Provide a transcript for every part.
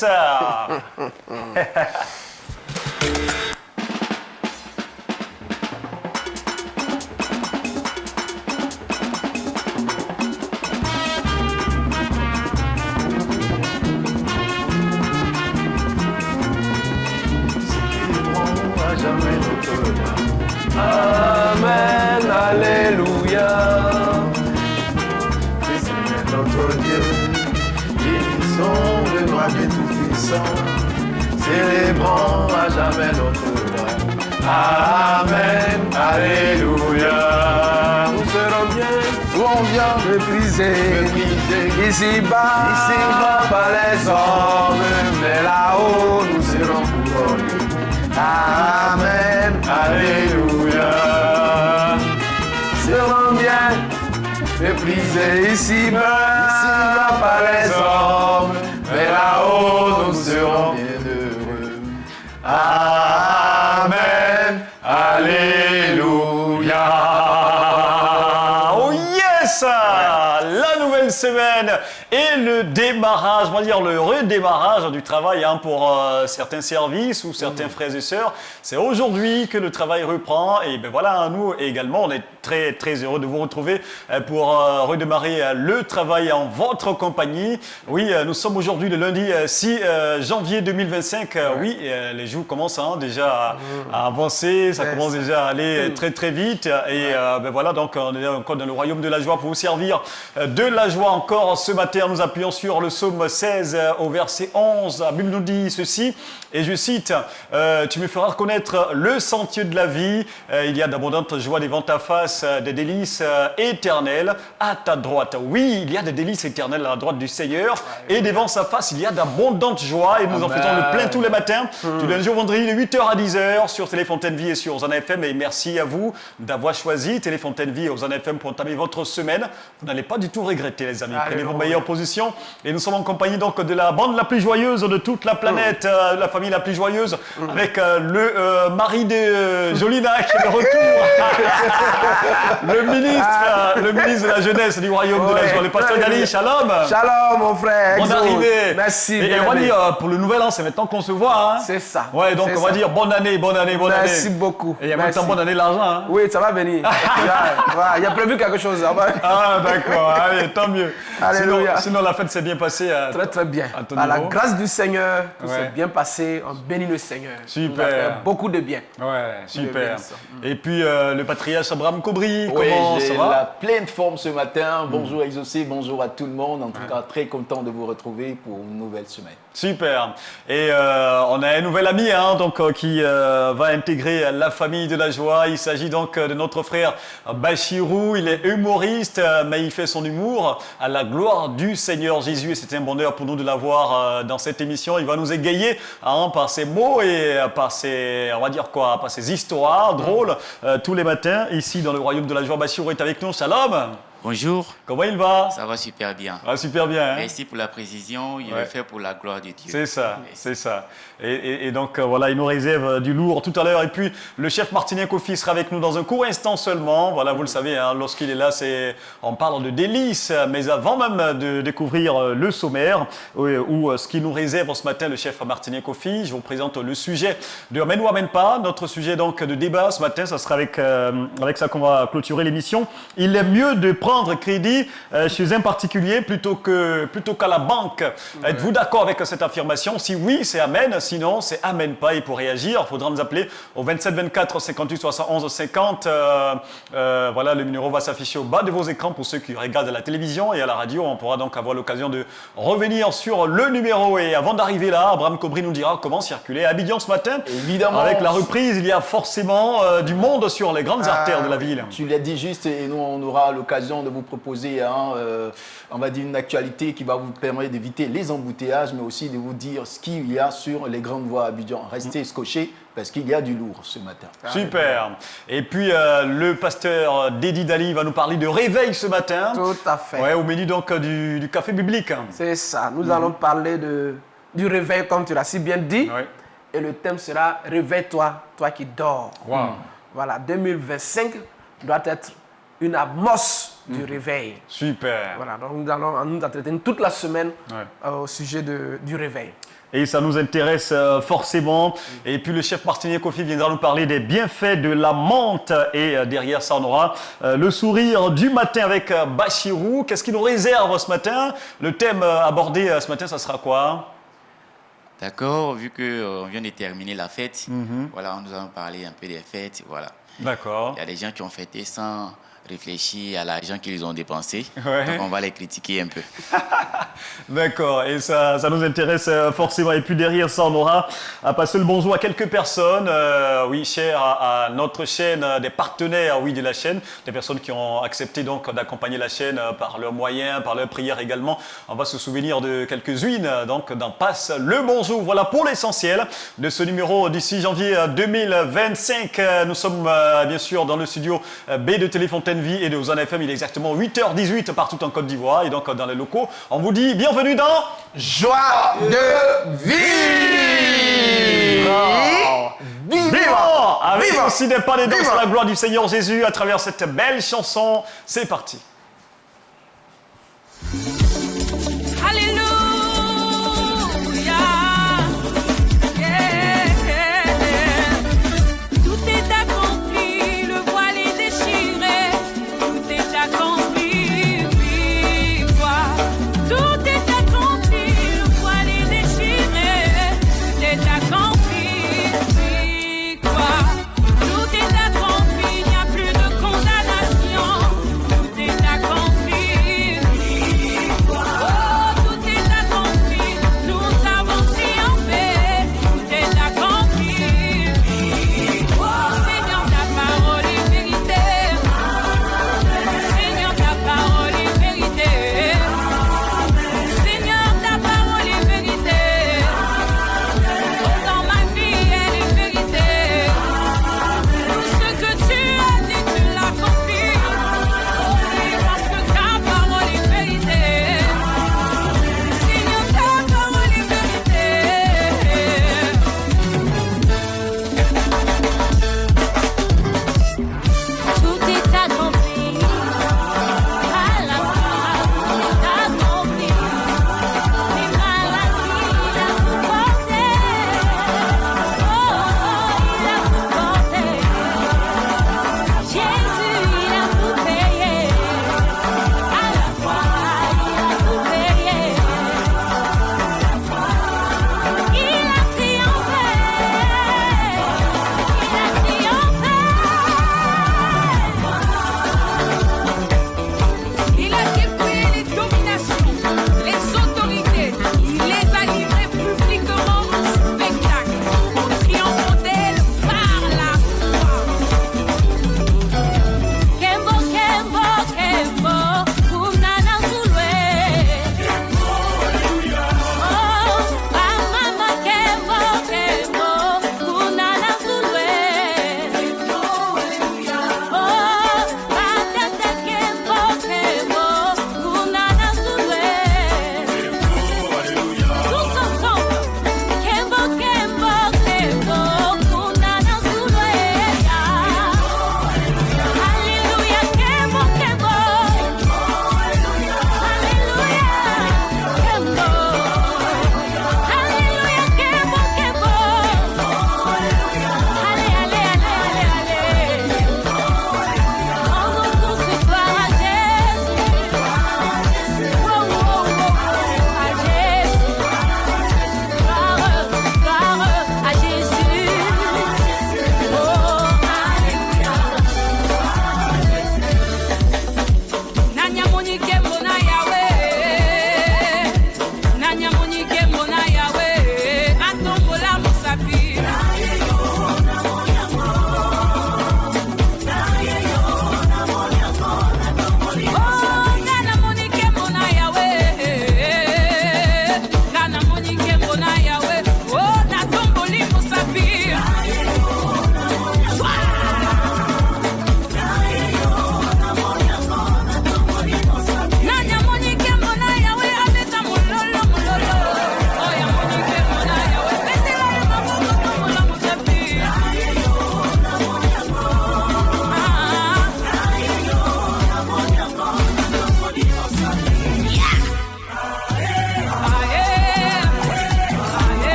yes. Amen, alléluia. C'est notre Dieu, bénissons le roi Dieu tout-puissant, célébrons à jamais notre roi. Amen, alléluia. Nous serons bien, où on vient mépriser, ici-bas par les hommes, mais là-haut nous serons couronnés. Amen, alléluia. Serons bien méprisés ici-bas par les hommes, mais là-haut nous serons bien heureux. Amen, alléluia. Oh yes! La nouvelle semaine et le démarrage, on va dire le redémarrage du travail pour certains services ou certains frères et sœurs. C'est aujourd'hui que le travail reprend et ben voilà, nous également, on est très très heureux de vous retrouver pour redémarrer le travail en votre compagnie. Oui, nous sommes aujourd'hui le lundi 6 janvier 2025. Oui, les jours commencent déjà à avancer, ça commence déjà à aller très très vite et ben voilà, donc on est encore dans le royaume de la joie pour vous servir de la joie encore ce matin. Nous appuyons sur le psaume 16 au verset 11. La Bible nous dit ceci, et je cite, tu me feras reconnaître le sentier de la vie, il y a d'abondantes joies devant ta face, des délices éternelles à ta droite. Oui, il y a des délices éternelles à la droite du Seigneur, et devant sa face, il y a d'abondantes joies, et nous en faisons le plein tous les matins, du lundi au vendredi de 8h à 10h sur Téléfontaine Vie et sur Hosanna FM, et merci à vous d'avoir choisi Téléfontaine Vie et Hosanna FM pour entamer votre semaine. Vous n'allez pas du tout regretter, les amis. Prenez vos meilleures positions. Et nous sommes en compagnie donc de la bande la plus joyeuse de toute la planète, la famille la plus joyeuse, avec le mari de Jolina qui est de retour, le ministre de la jeunesse du royaume de la joie, le pasteur Gali. Shalom. Shalom, mon frère. Bonne arrivée. Merci. Et on va dire pour le nouvel an, c'est maintenant qu'on se voit. Hein. C'est ça. Ouais, donc on va dire bonne année, bonne année, bonne année. Merci beaucoup. Et il y a même temps bonne année l'argent. Hein. Oui, ça va venir. Il y a prévu quelque chose. Ah, d'accord. Allez, tant mieux. Alléluia. Sinon, la fête s'est bien passée. Très, très bien. À la grâce du Seigneur, tout s'est bien passé. On bénit le Seigneur. Super. On a fait beaucoup de bien. Ouais, super. Et puis, le patriarche Abraham Kobri, Oui, comment ça j'ai va? la pleine forme ce matin. Bonjour Exaucé, bonjour à tout le monde. En tout cas, très content de vous retrouver pour une nouvelle semaine. Super. Et on a un nouvel ami qui va intégrer la famille de la joie. Il s'agit donc de notre frère Bachirou. Il est humoriste, mais il fait son humour à la gloire du Seigneur Jésus. Et c'est un bonheur pour nous de l'avoir dans cette émission. Il va nous égayer par ses mots et par ses, on va dire quoi, par ses histoires drôles tous les matins. Ici, dans le royaume de la joie, Bachirou est avec nous. Shalom. Bonjour. Comment il va? Ça va super bien. Ah, super bien. Hein? Merci pour la précision. Il le fait pour la gloire de Dieu. C'est ça, c'est ça. Et donc, voilà, il nous réserve du lourd tout à l'heure. Et puis, le chef Martinien Kofi sera avec nous dans un court instant seulement. Voilà, vous le savez, hein, lorsqu'il est là, on parle de délices. Mais avant même de découvrir le sommaire, ou ce qu'il nous réserve ce matin, le chef Martinien Kofi, je vous présente le sujet de Amen ou Amen pas. Notre sujet donc de débat ce matin, ça sera avec ça qu'on va clôturer l'émission. Il est mieux de prendre crédit chez un particulier plutôt qu'à la banque. Ouais. Êtes-vous d'accord avec cette affirmation? Si oui, c'est Amen. Sinon, c'est Amen pas. Et pour réagir, il faudra nous appeler au 27 24 58 71 50. Voilà, le numéro va s'afficher au bas de vos écrans pour ceux qui regardent à la télévision et à la radio. On pourra donc avoir l'occasion de revenir sur le numéro. Et avant d'arriver là, Abraham Kobri nous dira comment circuler à Abidjan ce matin. Évidemment. Avec la reprise, il y a forcément du monde sur les grandes artères de la ville. Tu l'as dit juste et nous, on aura l'occasion de vous proposer on va dire une actualité qui va vous permettre d'éviter les embouteillages, mais aussi de vous dire ce qu'il y a sur les grandes voies à Abidjan. Restez scotchés parce qu'il y a du lourd ce matin. Super. Et puis le pasteur Dédi Dali va nous parler de réveil ce matin. Tout à fait. Ouais, au menu donc du café biblique. C'est ça. Nous allons parler du réveil, comme tu l'as si bien dit. Ouais. Et le thème sera « Réveille-toi, toi qui dors Wow. ». Voilà, 2025 doit être une amorce du réveil. Super. Voilà, donc nous allons nous entretenir toute la semaine au sujet du réveil. Et ça nous intéresse forcément. Et puis le chef Martinier Kofi viendra nous parler des bienfaits de la menthe. Et derrière ça, on aura le sourire du matin avec Bachirou. Qu'est-ce qu'il nous réserve ce matin? Le thème abordé ce matin, ça sera quoi? D'accord, vu qu'on vient de terminer la fête, voilà, on nous a parlé un peu des fêtes, voilà. D'accord. Il y a des gens qui ont fêté sans réfléchir à l'argent qu'ils ont dépensé, Ouais. donc on va les critiquer un peu. D'accord, et ça nous intéresse forcément. Et puis derrière ça, on aura à passer le bonjour à quelques personnes, oui, chères à notre chaîne, des partenaires, oui, de la chaîne, des personnes qui ont accepté donc d'accompagner la chaîne par leurs moyens, par leurs prières également. On va se souvenir de quelques-unes, donc d'en passe le bonjour. Voilà pour l'essentiel de ce numéro du 6 janvier 2025. Nous sommes bien sûr dans le studio B de Téléfontaine Vie et de Ozan FM. Il est exactement 8h18 partout en Côte d'Ivoire et donc dans les locaux. On vous dit bienvenue dans Joie de vivre. Vivant avec Vivant. aussi des pas des danses Vivant. à la gloire du Seigneur Jésus à travers cette belle chanson. C'est parti. Alléluia. Yeah. Tout est accompli, le voile est déchiré. Tout est accompli, victoire. Tout est accompli, le voile est déchiré. Tout est accompli, victoire. Tout est accompli, il n'y a plus de condamnation. Tout est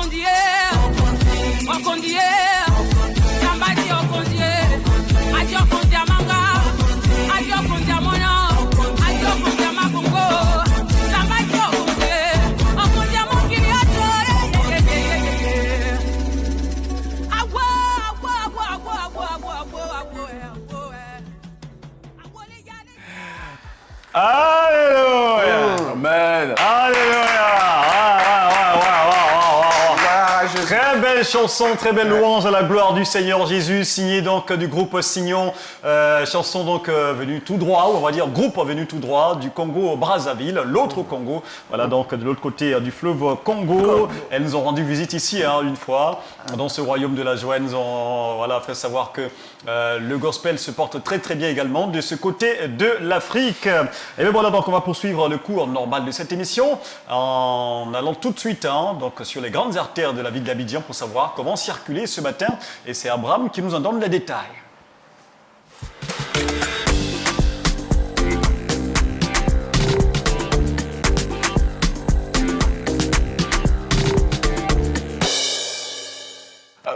Okondie, Okondie, Yambati Okondie, Adi Okondie Amanga, Adi Okondie Amona, Adi Okondie Amakongo, Yambati Okondie, Okondie Amokiriato, Awo, Awo, Awo, Awo, Awo, Awo, Awo, Awo, Awo, les gars, les gars. Alléluia. Amen. Alléluia. Très belle chanson, très belle louange à la gloire du Seigneur Jésus, signée donc du groupe Signon, chanson donc venue tout droit, ou on va dire groupe venu tout droit du Congo Brazzaville, l'autre Congo, voilà donc de l'autre côté du fleuve Congo. Elles nous ont rendu visite ici une fois, dans ce royaume de la joie. Elles nous ont fait savoir que le gospel se porte très très bien également de ce côté de l'Afrique. Et bien voilà, donc on va poursuivre le cours normal de cette émission en allant tout de suite donc sur les grandes artères de la ville d'Abidjan pour savoir comment circuler ce matin. Et c'est Abraham qui nous en donne les détails.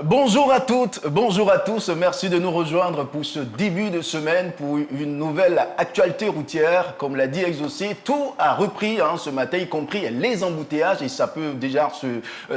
Bonjour à toutes, bonjour à tous. Merci de nous rejoindre pour ce début de semaine pour une nouvelle actualité routière. Comme l'a dit Exaucé, tout a repris ce matin, y compris les embouteillages. Et ça peut déjà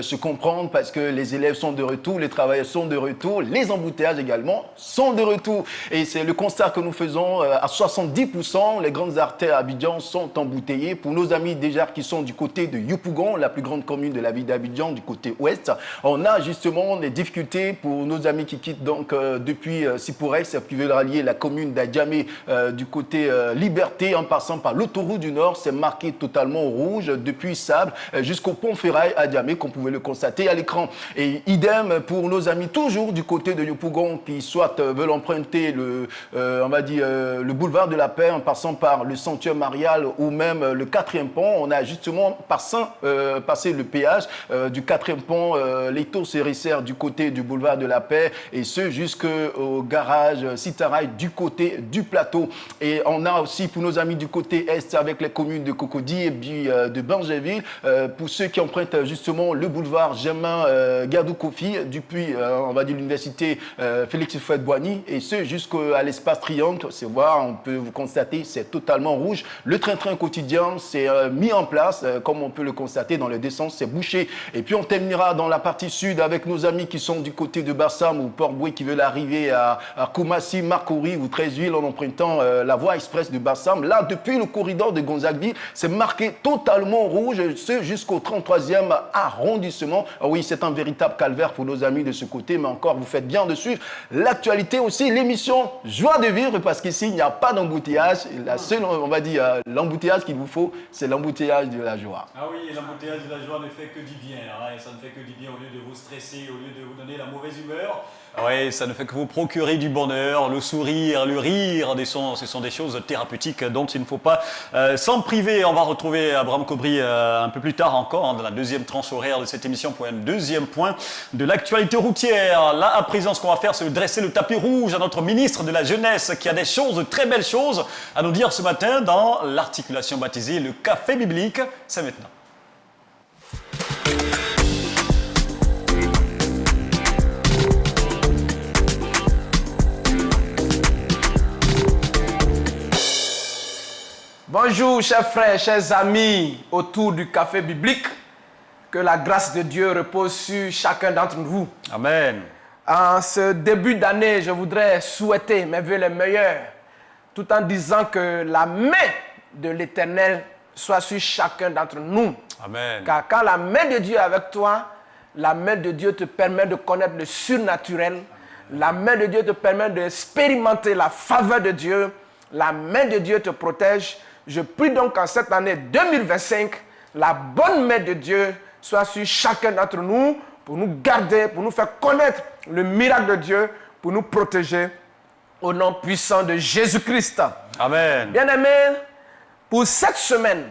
se comprendre parce que les élèves sont de retour, les travailleurs sont de retour, les embouteillages également sont de retour. Et c'est le constat que nous faisons à 70%. Les grandes artères à Abidjan sont embouteillées. Pour nos amis déjà qui sont du côté de Yopougon, la plus grande commune de la ville d'Abidjan, du côté ouest, on a justement des difficultés pour nos amis qui quittent donc depuis Siporex, qui veulent rallier la commune d'Adjamé du côté Liberté en passant par l'autoroute du Nord. C'est marqué totalement au rouge depuis Sable jusqu'au pont ferraille Adjamé, comme vous pouvez le constater à l'écran. Et idem pour nos amis toujours du côté de Yopougon qui soit veulent emprunter le boulevard de la Paix en passant par le sanctuaire marial ou même le 4e pont. On a justement passé le péage du 4e pont, les taux sérissères du côté du boulevard de la Paix et ce jusqu'au garage Sitaraï du côté du plateau. Et on a aussi pour nos amis du côté est avec les communes de Cocody et puis de Bangerville, pour ceux qui empruntent justement le boulevard Germain Gardou Kofi depuis on va dire l'université Félix Houphouët-Boigny et ce jusqu'à l'espace Triangle. C'est voir, on peut vous constater, c'est totalement rouge. Le train-train quotidien s'est mis en place, comme on peut le constater dans les deux sens, c'est bouché. Et puis on terminera dans la partie sud avec nos amis qui sont du côté de Bassam ou Port-Boué qui veulent arriver à Koumassi, Marcory ou Treichville en empruntant la voie express de Bassam. Là, depuis le corridor de Gonzagueville, c'est marqué totalement rouge, ce jusqu'au 33e arrondissement. Ah oui, c'est un véritable calvaire pour nos amis de ce côté, mais encore, vous faites bien de suivre l'actualité aussi, l'émission Joie de vivre, parce qu'ici, il n'y a pas d'embouteillage. La seule, on va dire, l'embouteillage qu'il vous faut, c'est l'embouteillage de la joie. Ah oui, l'embouteillage de la joie ne fait que du bien. Et ça ne fait que du bien au lieu de vous stresser, au lieu de vous donner la mauvaise humeur. Oui, ça ne fait que vous procurer du bonheur, le sourire, le rire. Ce sont des choses thérapeutiques dont il ne faut pas s'en priver. On va retrouver Abraham Cobry un peu plus tard encore, dans la deuxième tranche horaire de cette émission pour un deuxième point de l'actualité routière. Là, à présent, ce qu'on va faire, c'est dresser le tapis rouge à notre ministre de la Jeunesse qui a des choses, très belles choses à nous dire ce matin dans l'articulation baptisée le Café biblique. C'est maintenant. Bonjour, chers frères, chers amis, autour du café biblique. Que la grâce de Dieu repose sur chacun d'entre vous. Amen. En ce début d'année, je voudrais souhaiter mes vœux les meilleurs, tout en disant que la main de l'Éternel soit sur chacun d'entre nous. Amen. Car quand la main de Dieu est avec toi, la main de Dieu te permet de connaître le surnaturel. La main de Dieu te permet d'expérimenter la faveur de Dieu. La main de Dieu te protège. Je prie donc en cette année 2025, la bonne main de Dieu soit sur chacun d'entre nous pour nous garder, pour nous faire connaître le miracle de Dieu, pour nous protéger au nom puissant de Jésus-Christ. Amen. Bien-aimés, pour cette semaine,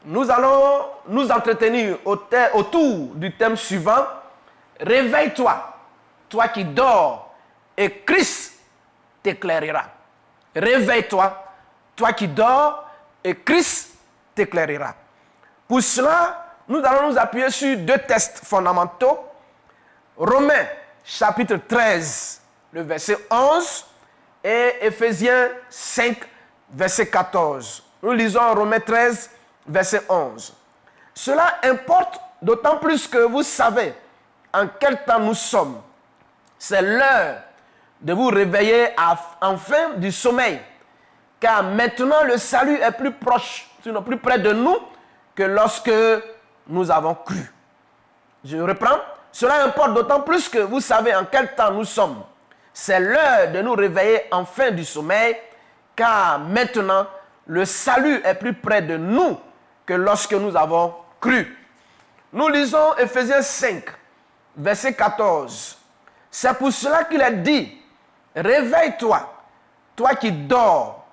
nous allons nous entretenir autour du thème suivant. Réveille-toi, toi qui dors, et Christ t'éclairera. Réveille-toi, toi qui dors, et Christ t'éclairera. Pour cela, nous allons nous appuyer sur 2 textes fondamentaux. Romains, chapitre 13, le verset 11, et Éphésiens 5, verset 14. Nous lisons Romains 13, verset 11. Cela importe d'autant plus que vous savez en quel temps nous sommes. C'est l'heure de vous réveiller enfin du sommeil, car maintenant le salut est plus proche, sinon plus près de nous que lorsque nous avons cru. Je reprends. Cela importe d'autant plus que vous savez en quel temps nous sommes. C'est l'heure de nous réveiller enfin du sommeil, car maintenant le salut est plus près de nous que lorsque nous avons cru. Nous lisons Éphésiens 5, verset 14. C'est pour cela qu'il est dit, réveille-toi, toi qui dors,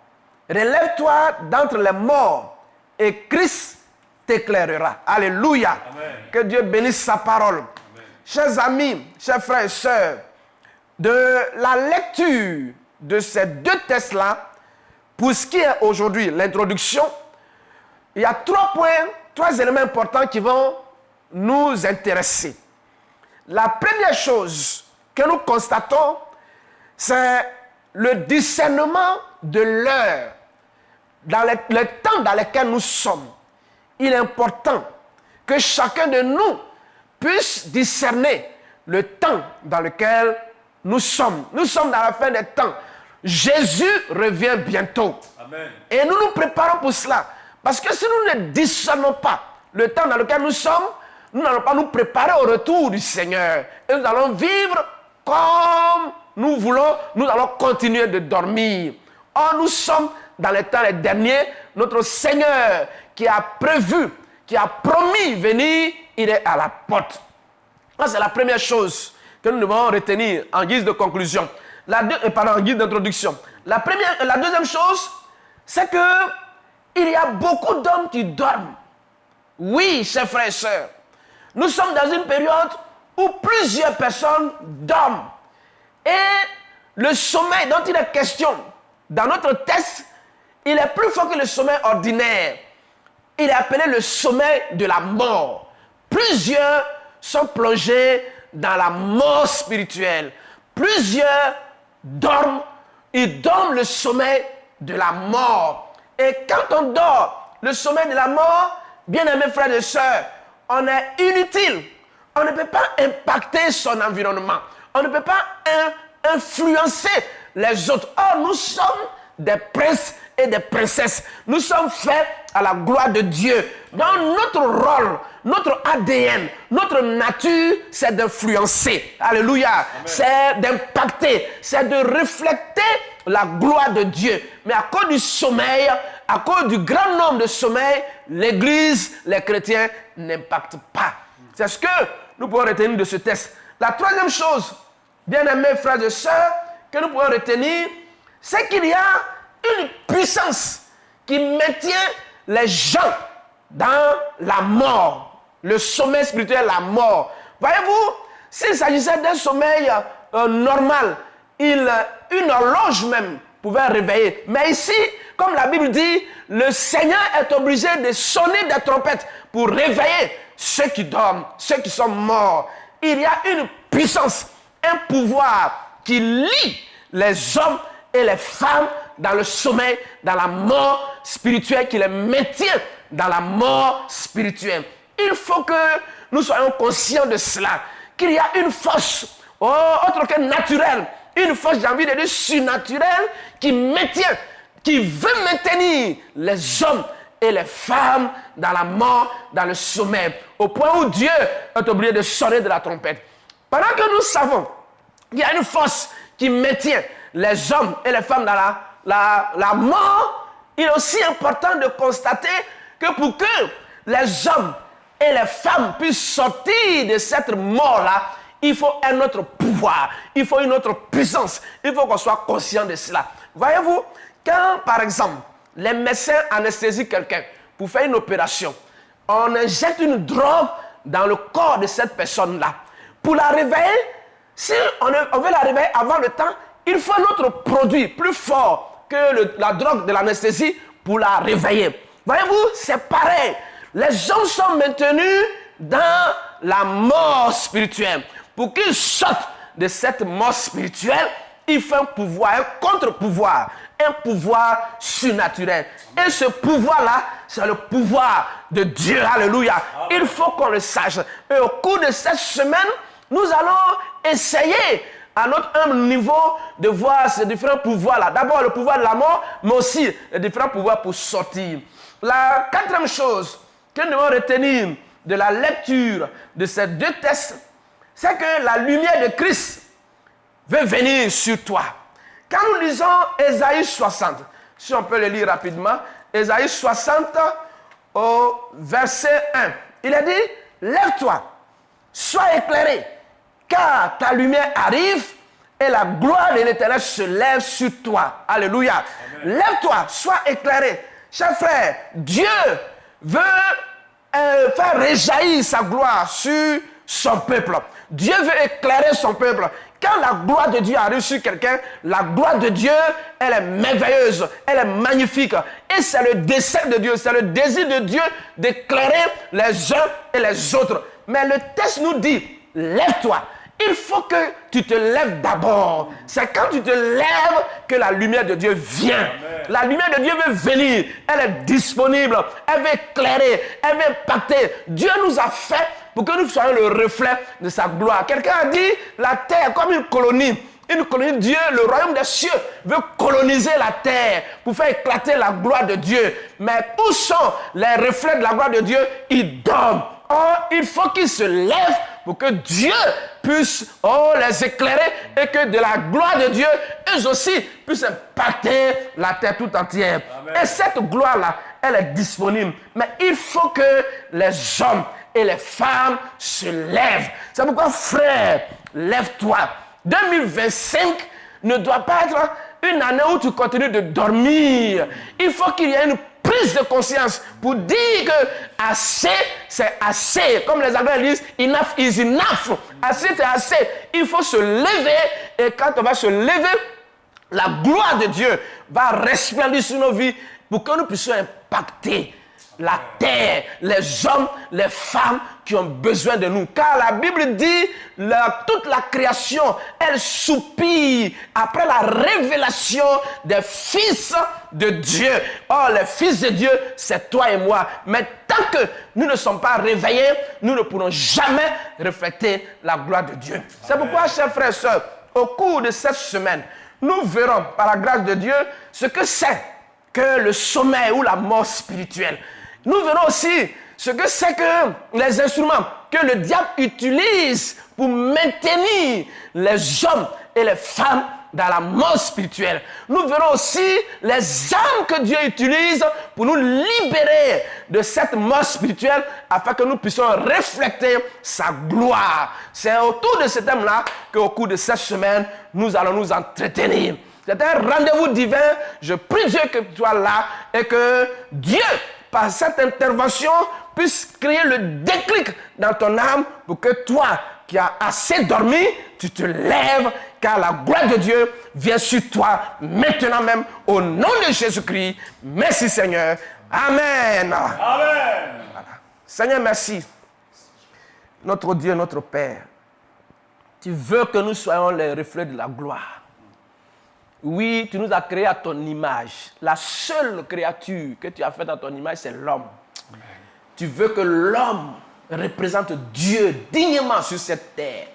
relève-toi d'entre les morts, et Christ t'éclairera. Alléluia. Amen. Que Dieu bénisse sa parole. Amen. Chers amis, chers frères et sœurs, de la lecture de ces 2 textes-là, pour ce qui est aujourd'hui l'introduction, il y a 3 éléments importants qui vont nous intéresser. La première chose que nous constatons, c'est le discernement de l'heure, dans le temps dans lequel nous sommes. Il est important que chacun de nous puisse discerner le temps dans lequel nous sommes. Nous sommes dans la fin des temps. Jésus revient bientôt. Amen. Et nous nous préparons pour cela. Parce que si nous ne discernons pas le temps dans lequel nous sommes, nous n'allons pas nous préparer au retour du Seigneur. Et nous allons vivre comme nous voulons. Nous allons continuer de dormir. Or, nous sommes dans les temps les derniers. Notre Seigneur qui a prévu, qui a promis venir, il est à la porte. Ça, c'est la première chose que nous devons retenir en guise de conclusion. En guise d'introduction. La deuxième chose, c'est que il y a beaucoup d'hommes qui dorment. Oui, chers frères et sœurs, nous sommes dans une période où plusieurs personnes dorment. Et le sommeil dont il est question dans notre texte, il est plus fort que le sommeil ordinaire. Il est appelé le sommeil de la mort. Plusieurs sont plongés dans la mort spirituelle. Plusieurs dorment, ils dorment le sommeil de la mort. Et quand on dort le sommeil de la mort, bien-aimés frères et sœurs, on est inutile. On ne peut pas impacter son environnement. On ne peut pas influencer les autres. Or, nous sommes des princes et des princesses. Nous sommes faits à la gloire de Dieu. Donc, notre rôle, notre ADN, notre nature, c'est d'influencer. Alléluia. Amen. C'est d'impacter, c'est de refléter la gloire de Dieu. Mais à cause du sommeil, à cause du grand nombre de sommeils, l'Église, les chrétiens n'impactent pas. C'est ce que nous pouvons retenir de ce texte. La troisième chose, bien-aimés frères et sœurs, que nous pouvons retenir, c'est qu'il y a une puissance qui maintient les gens dans la mort. Le sommeil spirituel, la mort. Voyez-vous, s'il s'agissait d'un sommeil normal, une horloge même pouvait réveiller. Mais ici, comme la Bible dit, le Seigneur est obligé de sonner des trompettes pour réveiller ceux qui dorment, ceux qui sont morts. Il y a une puissance, un pouvoir qui lie les hommes et les femmes dans le sommeil, dans la mort spirituelle, qui les maintient dans la mort spirituelle. Il faut que nous soyons conscients de cela, qu'il y a une force, autre que naturelle, une force, j'ai envie de dire, surnaturelle, qui maintient, qui veut maintenir les hommes et les femmes dans la mort, dans le sommeil, au point où Dieu est obligé de sonner de la trompette. Pendant que nous savons qu'il y a une force qui maintient les hommes et les femmes dans la mort, il est aussi important de constater que pour que les hommes et les femmes puissent sortir de cette mort-là, il faut un autre pouvoir, il faut une autre puissance, il faut qu'on soit conscient de cela. Voyez-vous, quand par exemple, les médecins anesthésient quelqu'un pour faire une opération, on injecte une drogue dans le corps de cette personne-là. Pour la réveiller, si on veut la réveiller avant le temps, il faut un autre produit plus fort que la drogue de l'anesthésie pour la réveiller. Voyez-vous, c'est pareil. Les hommes sont maintenus dans la mort spirituelle. Pour qu'ils sortent de cette mort spirituelle, il faut un pouvoir, un contre-pouvoir, un pouvoir surnaturel. Et ce pouvoir-là, c'est le pouvoir de Dieu. Alléluia. Il faut qu'on le sache. Et au cours de cette semaine, nous allons essayer à notre humble niveau de voir ces différents pouvoirs-là. D'abord le pouvoir de la mort, mais aussi les différents pouvoirs pour sortir. La quatrième chose que nous devons retenir de la lecture de ces deux textes, c'est que la lumière de Christ veut venir sur toi. Quand nous lisons Ésaïe 60, si on peut le lire rapidement, Ésaïe 60 au verset 1, il a dit, lève-toi, sois éclairé, car ta lumière arrive et la gloire de l'Éternel se lève sur toi. Alléluia. Lève-toi, sois éclairé. Chers frères, Dieu veut faire réjaillir sa gloire sur son peuple. Dieu veut éclairer son peuple. Quand la gloire de Dieu arrive sur quelqu'un, la gloire de Dieu, elle est merveilleuse, elle est magnifique. Et c'est le dessein de Dieu, c'est le désir de Dieu d'éclairer les uns et les autres. Mais le texte nous dit, lève-toi. Il faut que tu te lèves d'abord. C'est quand tu te lèves que la lumière de Dieu vient. Amen. La lumière de Dieu veut venir. Elle est disponible. Elle veut éclairer. Elle veut impacter. Dieu nous a fait pour que nous soyons le reflet de sa gloire. Quelqu'un a dit la terre comme une colonie. Une colonie de Dieu, le royaume des cieux veut coloniser la terre pour faire éclater la gloire de Dieu. Mais où sont les reflets de la gloire de Dieu? Ils dorment. Or, il faut qu'ils se lèvent pour que Dieu puisse les éclairer et que de la gloire de Dieu, eux aussi puissent impacter la terre tout entière. Amen. Et cette gloire-là, elle est disponible. Mais il faut que les hommes et les femmes se lèvent. C'est pourquoi, frère, lève-toi. 2025 ne doit pas être une année où tu continues de dormir. Il faut qu'il y ait une prise de conscience pour dire que assez, c'est assez. Comme les Anglais disent, enough is enough. Assez, c'est assez. Il faut se lever et quand on va se lever, la gloire de Dieu va resplendir sur nos vies pour que nous puissions impacter la terre, les hommes, les femmes qui ont besoin de nous. Car la Bible dit, toute la création, elle soupire après la révélation des fils de Dieu. Oh, les fils de Dieu, c'est toi et moi. Mais tant que nous ne sommes pas réveillés, nous ne pourrons jamais refléter la gloire de Dieu. C'est pourquoi, chers frères et sœurs, au cours de cette semaine, nous verrons, par la grâce de Dieu, ce que c'est que le sommeil ou la mort spirituelle. Nous verrons aussi ce que c'est que les instruments que le diable utilise pour maintenir les hommes et les femmes dans la mort spirituelle. Nous verrons aussi les armes que Dieu utilise pour nous libérer de cette mort spirituelle afin que nous puissions refléter sa gloire. C'est autour de ce thème-là qu'au cours de cette semaine, nous allons nous entretenir. C'est un rendez-vous divin. Je prie Dieu que tu sois là et que Dieu, par cette intervention, puisse créer le déclic dans ton âme pour que toi, qui as assez dormi, tu te lèves, car la gloire de Dieu vient sur toi maintenant même, au nom de Jésus-Christ. Merci Seigneur. Amen. Amen. Voilà. Seigneur, merci. Notre Dieu, notre Père, tu veux que nous soyons les reflets de la gloire. Oui, tu nous as créés à ton image. La seule créature que tu as faite à ton image, c'est l'homme. Amen. Tu veux que l'homme représente Dieu dignement sur cette terre.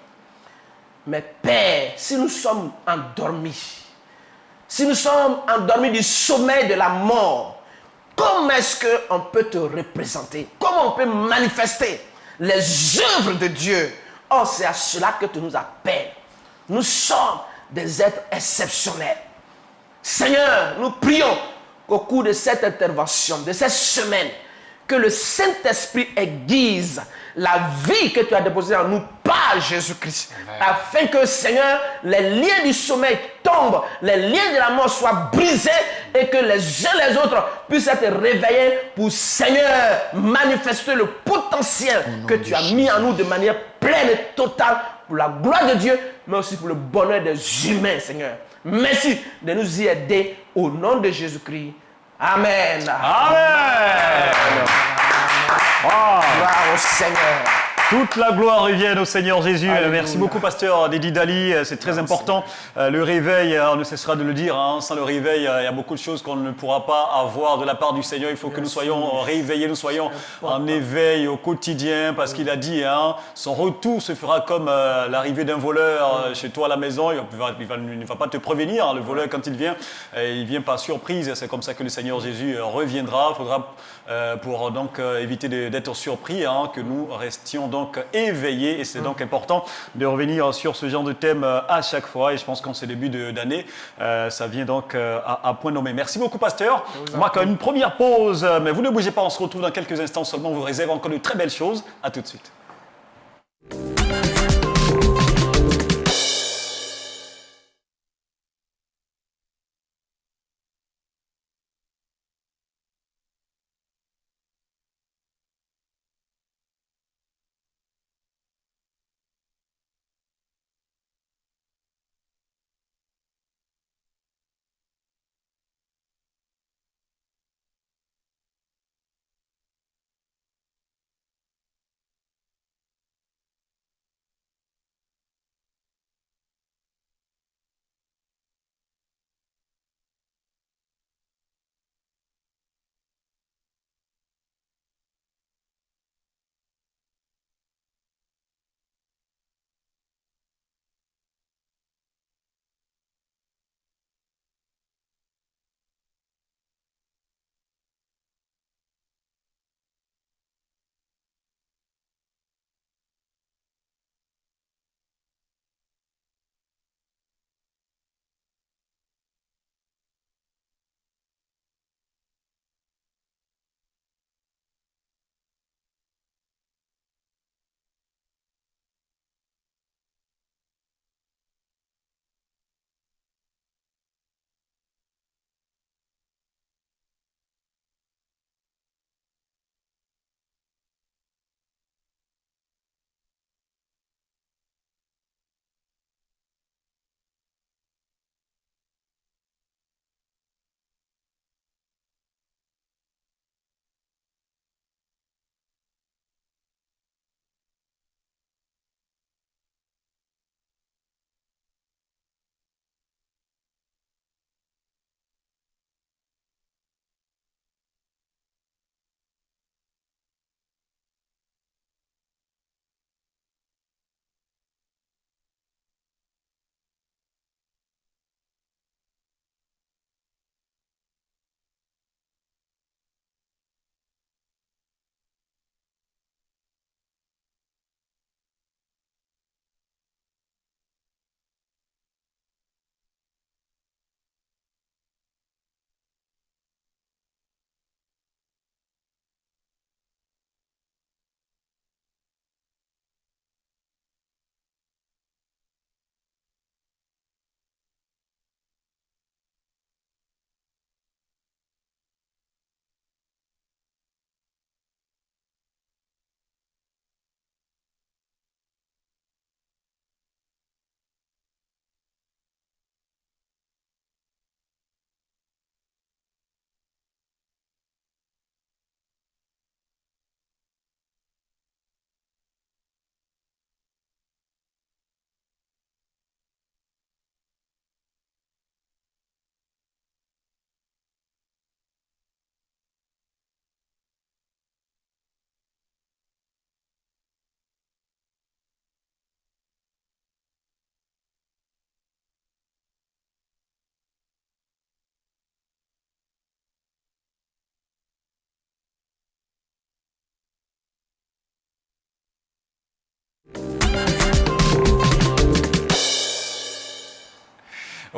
Mais Père, si nous sommes endormis, si nous sommes endormis du sommeil de la mort, comment est-ce qu'on peut te représenter? Comment on peut manifester les œuvres de Dieu? Oh, c'est à cela que tu nous appelles. Nous sommes des êtres exceptionnels. Seigneur, nous prions qu'au cours de cette intervention, de cette semaine, que le Saint-Esprit aiguise la vie que tu as déposée en nous par Jésus-Christ. Afin que, Seigneur, les liens du sommeil tombent, les liens de la mort soient brisés et que les uns les autres puissent être réveillés pour, Seigneur, manifester le potentiel que tu as mis en nous de manière pleine et totale pour la gloire de Dieu, mais aussi pour le bonheur des humains, Seigneur. Merci de nous y aider au nom de Jésus-Christ. Amen. Amen. Gloire au Seigneur. Toute la gloire revienne au Seigneur Jésus. Alléluia. Merci beaucoup, pasteur Dédi Dali. C'est très important. Le réveil, on ne cessera de le dire. Sans le réveil, il y a beaucoup de choses qu'on ne pourra pas avoir de la part du Seigneur. Il faut que nous soyons réveillés, nous soyons en éveil au quotidien, parce qu'il a dit, son retour se fera comme l'arrivée d'un voleur chez toi à la maison. Il ne va pas te prévenir. Le voleur, quand il vient par surprise. C'est comme ça que le Seigneur Jésus reviendra. Il faudra, pour donc éviter d'être surpris, que nous restions donc éveillés, et c'est donc important de revenir sur ce genre de thème à chaque fois, et je pense qu'en ce début d'année, ça vient donc à point nommé. Merci beaucoup, pasteur. On marque une première pause, mais vous ne bougez pas, on se retrouve dans quelques instants seulement, on vous réserve encore de très belles choses. À tout de suite.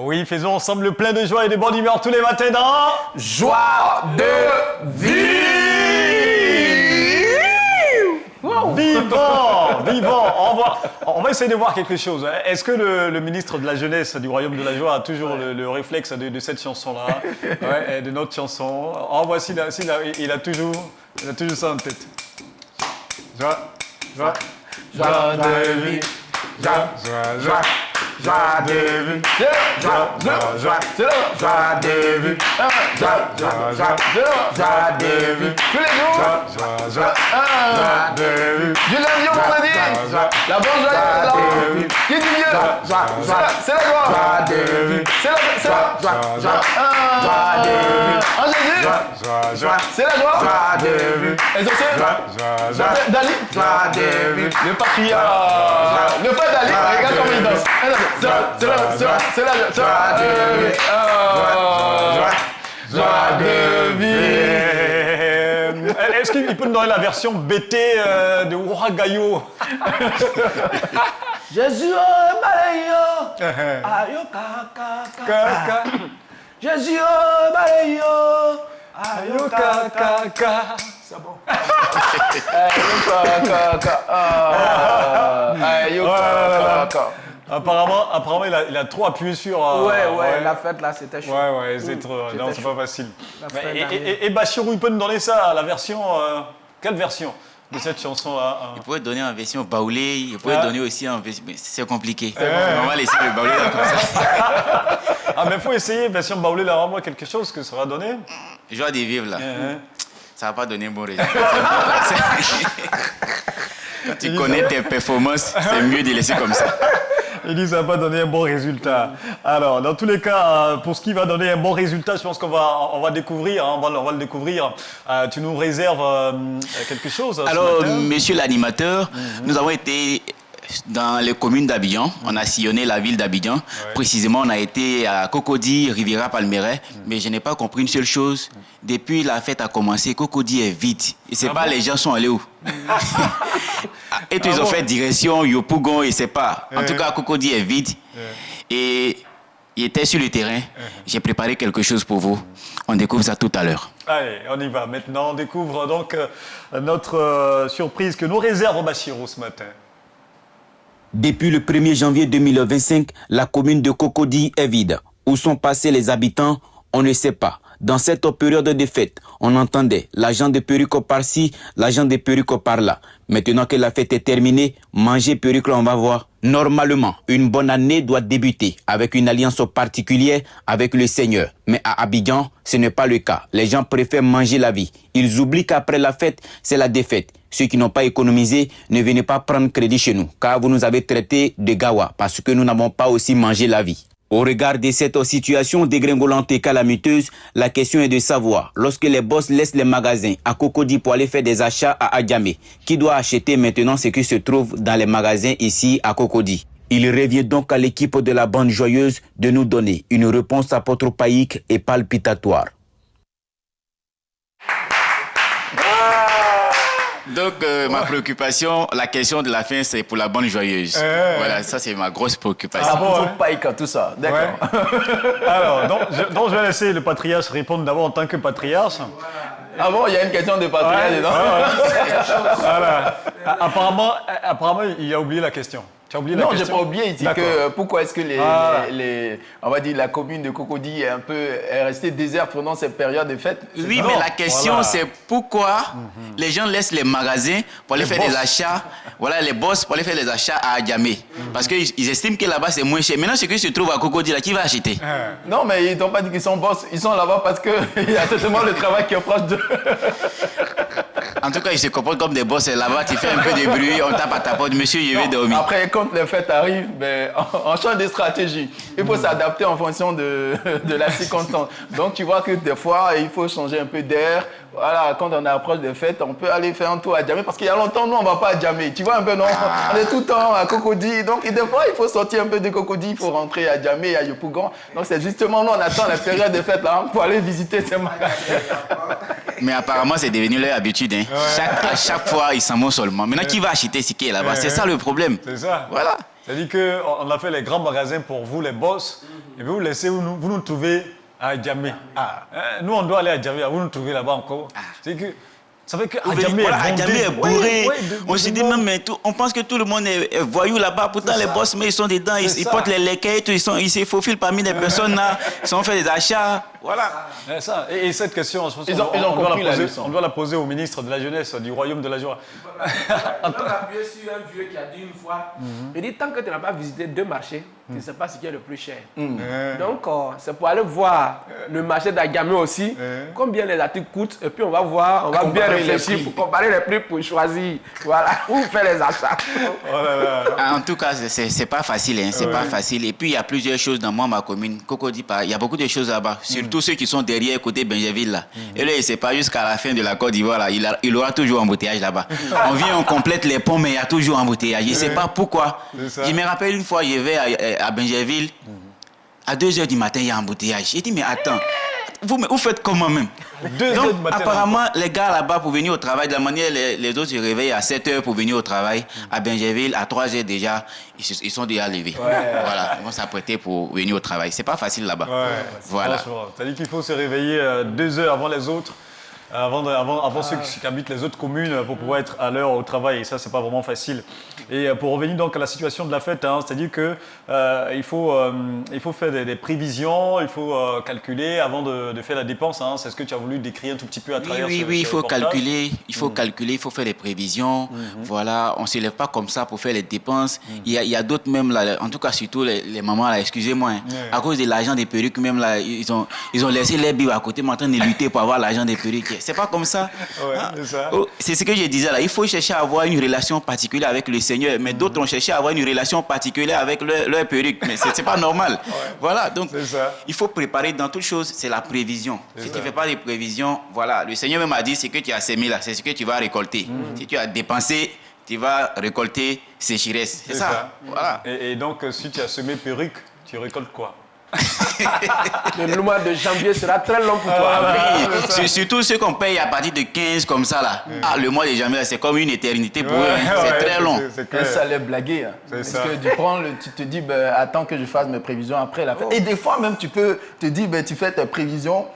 Oui, faisons ensemble le plein de joie et de bonne humeur tous les matins dans Joie de vivre. Vivant, vivant. On va essayer de voir quelque chose. Est-ce que le ministre de la Jeunesse du Royaume de la Joie a toujours le réflexe de cette chanson-là, et de notre chanson? On voit s'il a toujours ça en tête. Joie de vivre. Joie. joie de vivre. Joie de vivre. Joie de vivre. Tous les jours. Du lundi au vendredi. La bonne joie. Qui dit Dieu? C'est la joie. C'est la joie. En Jésus. C'est la joie. Exaucé. Dali. Le patriarche. Le frère Dali. Regarde comment il danse. C'est la joie de vivre. Est-ce qu'il peut nous donner la version BT de Ouagayo? Jésus est balayé. Ayo kaka. Jésus est balayé. Ayo kaka. C'est bon. Ayo kaka. Apparemment, il a trop appuyé sur. Ouais, la fête là, c'était chaud. Ouais, c'est trop. Non, c'est chaud. pas facile. La fête Et Bachirou, il peut nous donner ça, la version. Quelle version de cette chanson-là? Il pourrait donner en version baoulé, il pourrait donner aussi en version. Mais c'est compliqué. On va laisser le baoulé là comme ça. Ah, mais il faut essayer, version baoulé, là, vraiment quelque chose que ça va donner. Joie de vivre là. Ça va pas donner un bon résultat. Quand tu connais tes performances, c'est mieux de laisser comme ça. Il dit que ça va pas donner un bon résultat. Alors, dans tous les cas, pour ce qui va donner un bon résultat, je pense qu'on va découvrir, hein, on va le découvrir. Tu nous réserves quelque chose? Alors, monsieur l'animateur, nous avons été dans les communes d'Abidjan. On a sillonné la ville d'Abidjan. Ouais. Précisément, on a été à Cocody, Riviera, Palmeraie. Mais je n'ai pas compris une seule chose. Depuis la fête a commencé, Cocody est vide. Je ne sais pas, les gens sont allés où. Et puis ils ont fait direction Yopougon, je ne sais pas. En tout cas, Cocody est vide. Et il était sur le terrain. J'ai préparé quelque chose pour vous. On découvre ça tout à l'heure. Allez, on y va. Maintenant, on découvre donc notre surprise que nous réserve Bachirou ce matin. Depuis le 1er janvier 2025, la commune de Cocody est vide. Où sont passés les habitants? On ne sait pas. Dans cette période de fête, on entendait l'agent de perruque par-ci, l'agent de perruque par-là. Maintenant que la fête est terminée, manger perruque, on va voir. Normalement, une bonne année doit débuter avec une alliance particulière avec le Seigneur. Mais à Abidjan, ce n'est pas le cas. Les gens préfèrent manger la vie. Ils oublient qu'après la fête, c'est la défaite. Ceux qui n'ont pas économisé, ne venez pas prendre crédit chez nous, car vous nous avez traités de gawa, parce que nous n'avons pas aussi mangé la vie. Au regard de cette situation dégringolante et calamiteuse, la question est de savoir, lorsque les boss laissent les magasins à Cocody pour aller faire des achats à Adjamé, qui doit acheter maintenant ce qui se trouve dans les magasins ici à Cocody? Il revient donc à l'équipe de la bande joyeuse de nous donner une réponse apotropaique et palpitatoire. Donc, ma préoccupation, la question de la fin, c'est pour la bande joyeuse. Voilà, ça, c'est ma grosse préoccupation. Ah bon, païka, tout ça, d'accord. Ouais. Alors, donc, je vais laisser le patriarche répondre d'abord en tant que patriarche. Ah bon, il y a une question de patriarche dedans. Voilà. Apparemment, il a oublié la question. Tu as oublié la question? Non, j'ai pas oublié. C'est que pourquoi est-ce que on va dire la commune de Cocody est restée déserte pendant cette période de fête? Oui, mais la question c'est pourquoi les gens laissent les magasins pour aller faire des achats. Voilà, les boss pour aller faire des achats à Adjamé. Parce qu'ils estiment que là-bas c'est moins cher. Maintenant, ce qui se trouve à Cocody, là, qui va acheter? Non, mais ils n'ont pas dit qu'ils sont boss. Ils sont là-bas parce qu'il y a certainement le travail qui est proche d'eux. En tout cas, ils se comportent comme des boss. Là-bas, tu fais un peu de bruit, on tape à ta porte. Monsieur, je vais dormir. Après, quand les fêtes arrivent, ben, on change de stratégie. Il faut s'adapter en fonction de la circonstance. Donc, tu vois que des fois, il faut changer un peu d'air. Voilà, quand on approche des fêtes, on peut aller faire un tour à Adjamé. Parce qu'il y a longtemps, nous, on ne va pas à Adjamé. Tu vois un peu, non? On est tout le temps à Cocody. Donc, des fois, il faut sortir un peu de Cocody. Il faut rentrer à Adjamé, à Yopougon. Donc, c'est justement, nous, on attend la période des fêtes là, pour aller visiter ces magasins. Mais apparemment, c'est devenu leur habitude. Hein. À chaque fois, ils s'en vont seulement. Maintenant, qui va acheter ce qui est là-bas? C'est ça le problème. C'est ça. Voilà. C'est-à-dire qu'on a fait les grands magasins pour vous, les boss, et puis vous laissez, vous nous trouvez à Adjamé. Nous, on doit aller à Adjamé, vous nous trouvez là-bas encore. C'est que ça fait que Adjamé est bourré. On se dit même, mais on pense que tout le monde est voyou là-bas. Pourtant, les boss, mais ils sont dedans, ils portent les léquets, ils se faufilent parmi les personnes là, ils sont fait des achats. Voilà. Et cette question, je pense Ils ont compris la leçon. on doit la poser au ministre de la Jeunesse du Royaume de la Joie. On a appuyé sur un vieux qui a dit une fois, il dit tant que tu n'as pas visité 2 marchés, tu ne sais pas ce qui est le plus cher. Donc, c'est pour aller voir le marché d'Agamé aussi, combien les articles coûtent, et puis on va voir, on va bien Comparer les réfléchir prix. pour comparer les prix pour choisir, voilà, où faire les achats. En tout cas, c'est pas facile, hein, c'est pas facile. Et puis il y a plusieurs choses dans ma commune. Coco dit pas, il y a beaucoup de choses là-bas. Surtout ceux qui sont derrière côté Benjerville là. Et là, c'est pas jusqu'à la fin de la Côte d'Ivoire là, il aura toujours embouteillage là-bas. On vient, on complète les ponts, mais il y a toujours embouteillage. Je sais pas pourquoi. Je me rappelle une fois, je vais à Benjerville. À 2h du matin, il y a embouteillage. J'ai dit mais attends. Vous faites comment même? 2 heures Donc, du matin, apparemment, les gars là-bas, pour venir au travail, de la manière, les autres se réveillent à 7h pour venir au travail. À Benjerville, à 3h déjà, ils sont déjà levés. Voilà, ils vont s'apprêter pour venir au travail. C'est pas facile là-bas. Voilà. C'est-à-dire qu'il faut se réveiller 2 heures avant les autres, avant ceux qui habitent les autres communes pour pouvoir être à l'heure au travail. Et ça, c'est pas vraiment facile. Et pour revenir donc à la situation de la fête, hein, c'est-à-dire que il faut faire des prévisions, il faut calculer avant de faire la dépense. Hein. C'est ce que tu as voulu décrire un tout petit peu à travers Oui, ce il faut reportage. calculer, il faut faire des prévisions. Voilà, on ne se lève pas comme ça pour faire les dépenses. Il y a d'autres même là, en tout cas surtout les mamans là, excusez-moi, hein, à cause de l'argent des perruques même là, ils ont laissé les bibles à côté, mais en train de lutter pour avoir l'argent des perruques. C'est pas comme ça. Ouais, Hein? c'est ça. Oh, c'est ce que je disais là. Il faut chercher à avoir une relation particulière avec le Seigneur, mais d'autres ont cherché à avoir une relation particulière avec leur perruque. Mais c'est pas normal. Voilà, donc C'est ça. il faut préparer dans toute chose, c'est la prévision. Si tu ne fais pas de prévision, voilà, le Seigneur même a dit, ce que tu as semé là, c'est ce que tu vas récolter. Si tu as dépensé, tu vas récolter sécheresse. C'est ça. Voilà. Et donc, si tu as semé perruque, tu récoltes quoi? Le mois de janvier sera très long pour toi. Oui, surtout ceux qu'on paye à partir de 15 comme ça là. Ah, le mois de janvier, c'est comme une éternité pour eux. Hein. C'est très long. C'est Un clair. salaire blagué. Hein. C'est Parce ça. que tu te dis, ben, attends que je fasse mes prévisions après la fête. Et des fois même, tu peux te dire, ben, tu fais tes prévisions.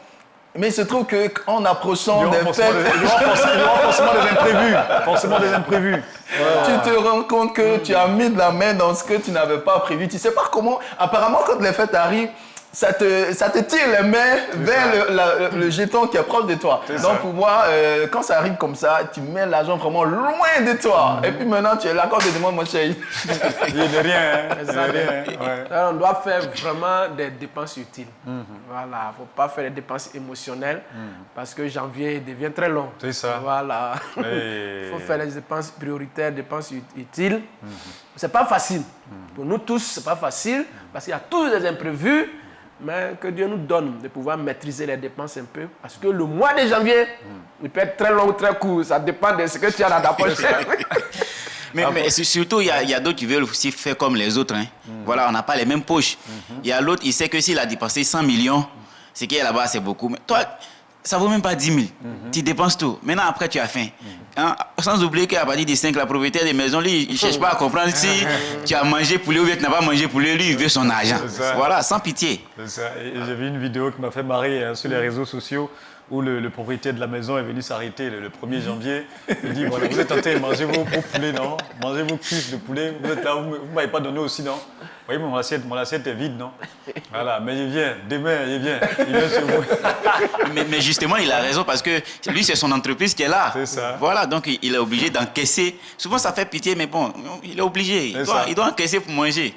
Mais il se trouve qu'en approchant des fêtes, Il y aura forcément des imprévus. Forcément des imprévus. tu te rends compte que tu as mis de la main dans ce que tu n'avais pas prévu. Tu ne sais pas comment. Apparemment, quand les fêtes arrivent, ça te tire les mains vers le jeton qui est proche de toi. Donc pour moi, quand ça arrive comme ça, tu mets l'argent vraiment loin de toi. Et puis maintenant, tu es là quand tu demandes mon chéri. Il y a de rien. Hein. Il y a de rien. Ouais. Alors, on doit faire vraiment des dépenses utiles. Voilà, il ne faut pas faire des dépenses émotionnelles parce que janvier devient très long. C'est ça. Voilà. Et- Il faut faire des dépenses prioritaires, dépenses utiles. C'est pas facile. Pour nous tous, c'est pas facile parce qu'il y a tous des imprévus. Mais que Dieu nous donne de pouvoir maîtriser les dépenses un peu. Parce que le mois de janvier, il peut être très long ou très court. Ça dépend de ce que tu as dans ta poche. Mais surtout, il y a d'autres qui veulent aussi faire comme les autres. Hein. Voilà, on n'a pas les mêmes poches. Il y a l'autre, il sait que s'il a dépensé 100 millions, ce qui est là-bas, c'est beaucoup. Mais toi, ça ne vaut même pas 10 000. Tu dépenses tout. Maintenant, après, tu as faim. Hein? Sans oublier qu'à partir des 5, la propriétaire des maisons, lui, il ne cherche pas à comprendre si tu as mangé poulet ou bien tu n'as pas mangé poulet. Lui, il veut son argent. C'est ça. Voilà, sans pitié. C'est ça. Et j'ai vu une vidéo qui m'a fait marrer hein, sur les réseaux sociaux où le propriétaire de la maison est venu s'arrêter le 1er janvier. Il dit, voilà, vous êtes en train de manger vos poulets, non? Mangez vos cuisses de poulet. Vous êtes là, vous ne m'avez pas donné aussi, non? Vous voyez, mon assiette est vide, non? Voilà, mais il vient, demain, il vient chez vous. Mais justement, il a raison parce que lui, c'est son entreprise qui est là. C'est ça. Voilà, donc il est obligé d'encaisser. Souvent, ça fait pitié, mais bon, il est obligé. Il doit encaisser pour manger.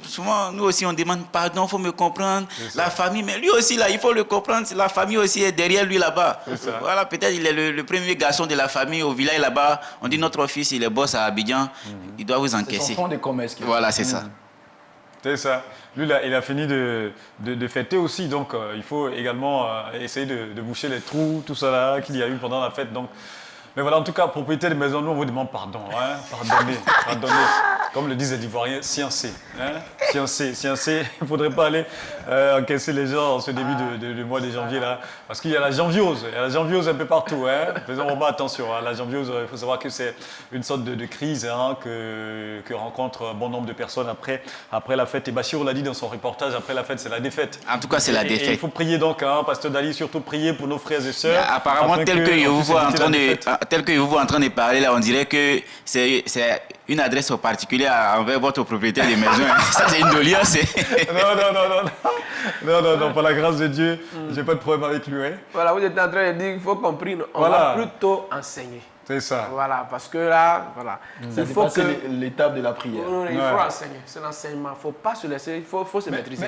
Souvent, nous aussi, on demande pardon, il faut me comprendre. La famille, mais lui aussi, là, il faut le comprendre. La famille aussi est derrière lui là-bas. ça. Voilà, peut-être il est le premier garçon de la famille au village là-bas. On dit notre fils, il est boss à Abidjan. Il doit vous C'est son encaisser. fonds de commerce. Voilà, c'est ça. C'est ça. Lui, là, il a fini de fêter aussi, donc il faut également essayer de boucher les trous, tout ça là qu'il y a eu pendant la fête. Donc. Mais voilà, en tout cas, propriétaire de maison, nous, on vous demande pardon. Hein, pardonnez. Comme le disent les Ivoiriens, sciencé. Hein, sciencé. Il ne faudrait pas aller encaisser les gens en ce début de mois de janvier là. Parce qu'il y a la janviose. Il y a la janviose un peu partout. Hein. Faisons vraiment attention. Hein. La janviose, il faut savoir que c'est une sorte de crise hein, que rencontre un bon nombre de personnes après la fête. Et Bachir l'a dit dans son reportage, après la fête, c'est la défaite. En tout cas, c'est la Et défaite. il faut prier donc, hein, Pasteur Dali, surtout prier pour nos frères et sœurs. Apparemment, afin tel que je on vous puisse vois éviter la défaite. tel que je vous vois en train de parler là, on dirait que c'est une adresse particulière envers votre propriétaire de maison. Ça, c'est une doléance. Non, par la grâce de Dieu, j'ai pas de problème avec lui. Hein. Voilà, vous êtes en train de dire qu'il faut comprendre. On Voilà. va plutôt enseigner. C'est ça. Voilà, parce que là, voilà. Ça Il faut dépasse que... l'étape de la prière. Il Ouais. faut enseigner. C'est l'enseignement. Il ne faut pas se laisser. Il faut se maîtriser.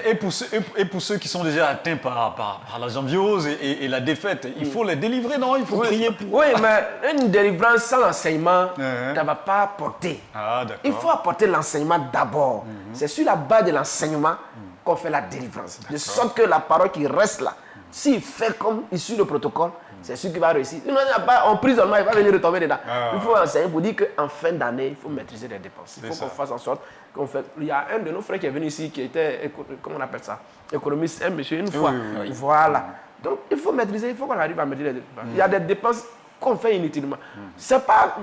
Et pour ceux qui sont déjà atteints par la jambiose et la défaite, il faut les délivrer, non? Il faut prier pour. Oui, mais une délivrance sans enseignement, Uh-huh. ça ne va pas apporter. Ah, d'accord. Il faut apporter l'enseignement d'abord. C'est sur la base de l'enseignement qu'on fait la délivrance. De sorte que la parole qui reste là, s'il fait comme il suit le protocole, c'est sûr qu'il va réussir. Sinon, il n'y a pas, en prisonnement, il va venir retomber dedans. Il faut enseigner pour dire qu'en fin d'année, il faut maîtriser les dépenses. Il faut qu'on fasse en sorte qu'on fait. Il y a un de nos frères qui est venu ici qui était, comment on appelle ça, économiste, un monsieur, une fois. Voilà. Donc, il faut maîtriser, il faut qu'on arrive à maîtriser les dépenses. Il y a des dépenses qu'on fait inutilement. C'est pas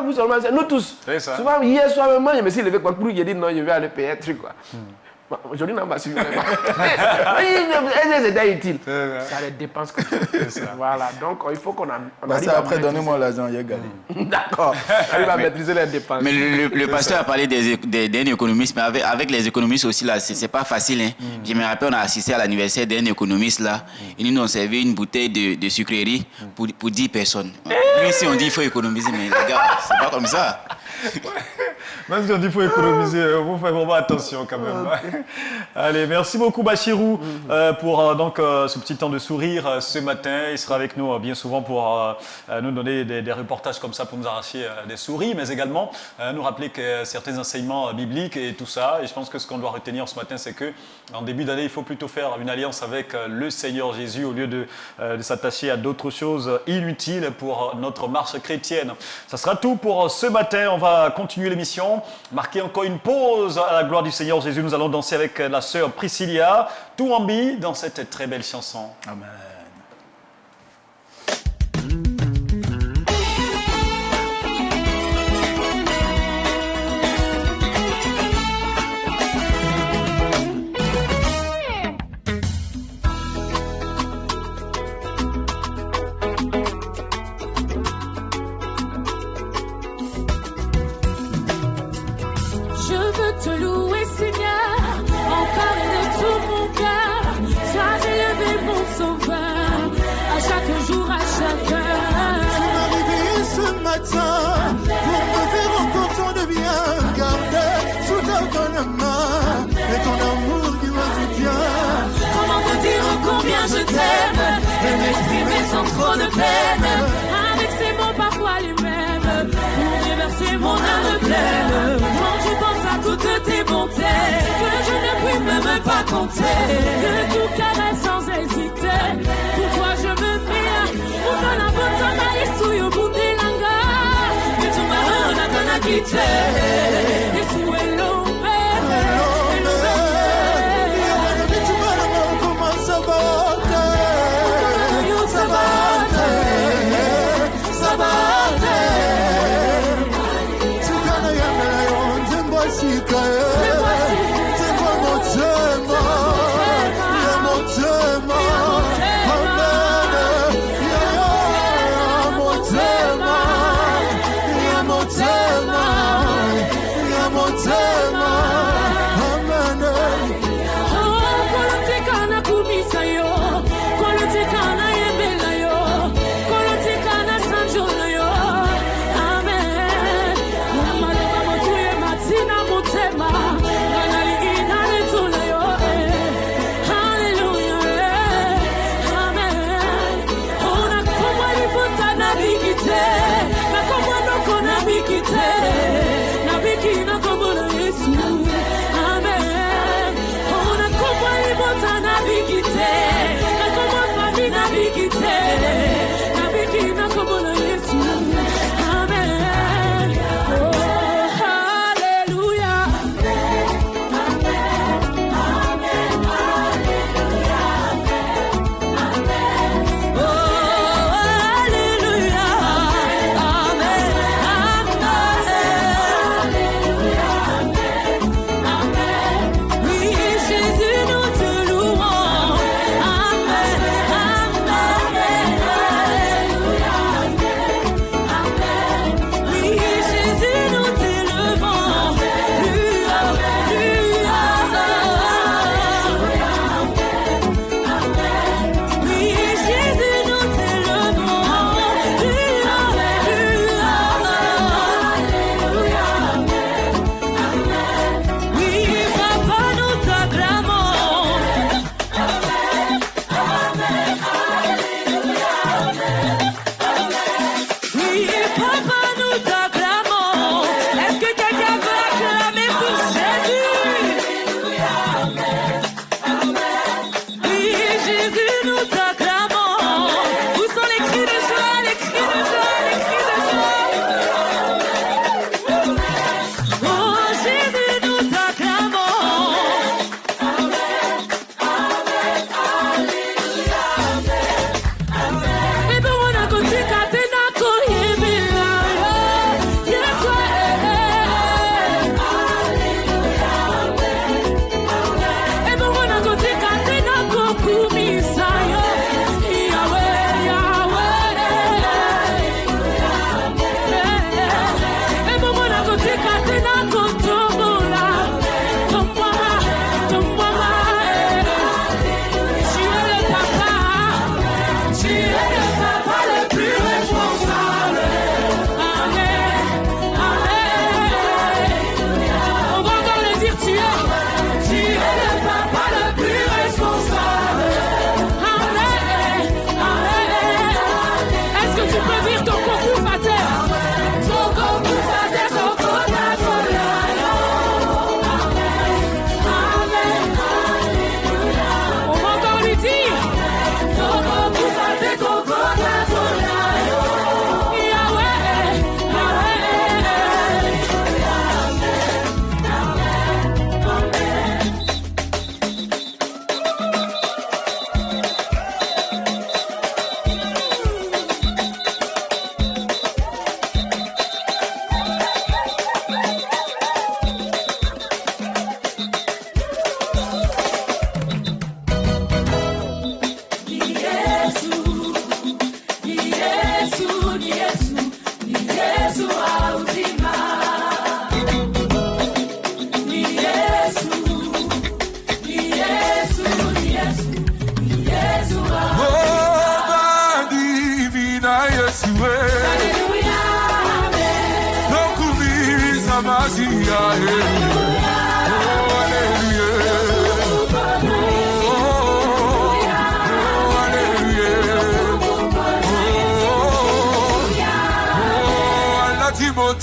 vous seulement, c'est nous tous. C'est ça. Souvent, hier soir, même, je me suis levé pour il a dit non, je vais aller payer un truc. Quoi. Bon, aujourd'hui, non, c'était utile. Ça les dépense comme ça. Voilà, donc il faut qu'on arrive à Après, donnez-moi l'argent, il y a galé. D'accord, on arrive à maîtriser les dépenses. Mais le pasteur a parlé d'un économiste, mais avec les économistes aussi, là, c'est pas facile. Hein. Je me rappelle, on a assisté à l'anniversaire d'un économiste, là. Ils nous ont servi une bouteille de sucrerie pour 10 personnes. Même si on dit qu'il faut économiser, mais les gars, c'est pas comme ça. Même si on dit qu'il faut économiser, il faut faire vraiment attention quand même. Allez, merci beaucoup Bachirou pour donc, ce petit temps de sourire ce matin. Il sera avec nous bien souvent pour nous donner des reportages comme ça pour nous arracher des souris, mais également nous rappeler que certains enseignements bibliques et tout ça. Et je pense que ce qu'on doit retenir ce matin, c'est que en début d'année, il faut plutôt faire une alliance avec le Seigneur Jésus au lieu de s'attacher à d'autres choses inutiles pour notre marche chrétienne. Ça sera tout pour ce matin. On va continuer l'émission, marquer encore une pause à la gloire du Seigneur Jésus. Nous allons danser avec la sœur Priscilla Touambi dans cette très belle chanson. Amen. Je veux te louer, Seigneur, encore de tout mon cœur. Sois élevé, mon sauveur, à chaque jour, à chaque heure. Arrivé ce matin pour me faire encore tant de bien, garder sous ta bonne main et ton amour qui me soutient. Comment te dire combien je t'aime et m'exprimer sans trop de peine. Avec ces mots parfois les mêmes, pour déverser mon âme pleine. Quand je pense à toutes tes bontés, que je ne puis même pas compter, que tout caresse sans hésiter. Pourquoi je me fais pour que la bonne d'aller sous le bout des langues, que tu m'as n'a quitté, et tu es l'homme.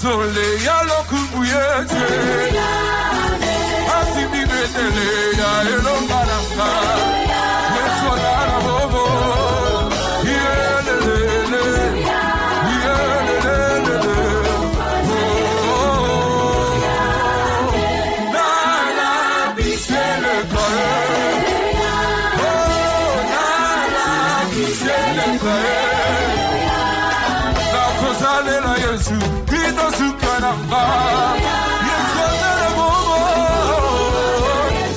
Zole ya lokumbuyete Asibibetele ya elongaranga Yesonara bobo Yelelele Yelelele Nana bisele kare Nana bisele kare Nakosale na Yesu Ito sukanamba Yesonara bobo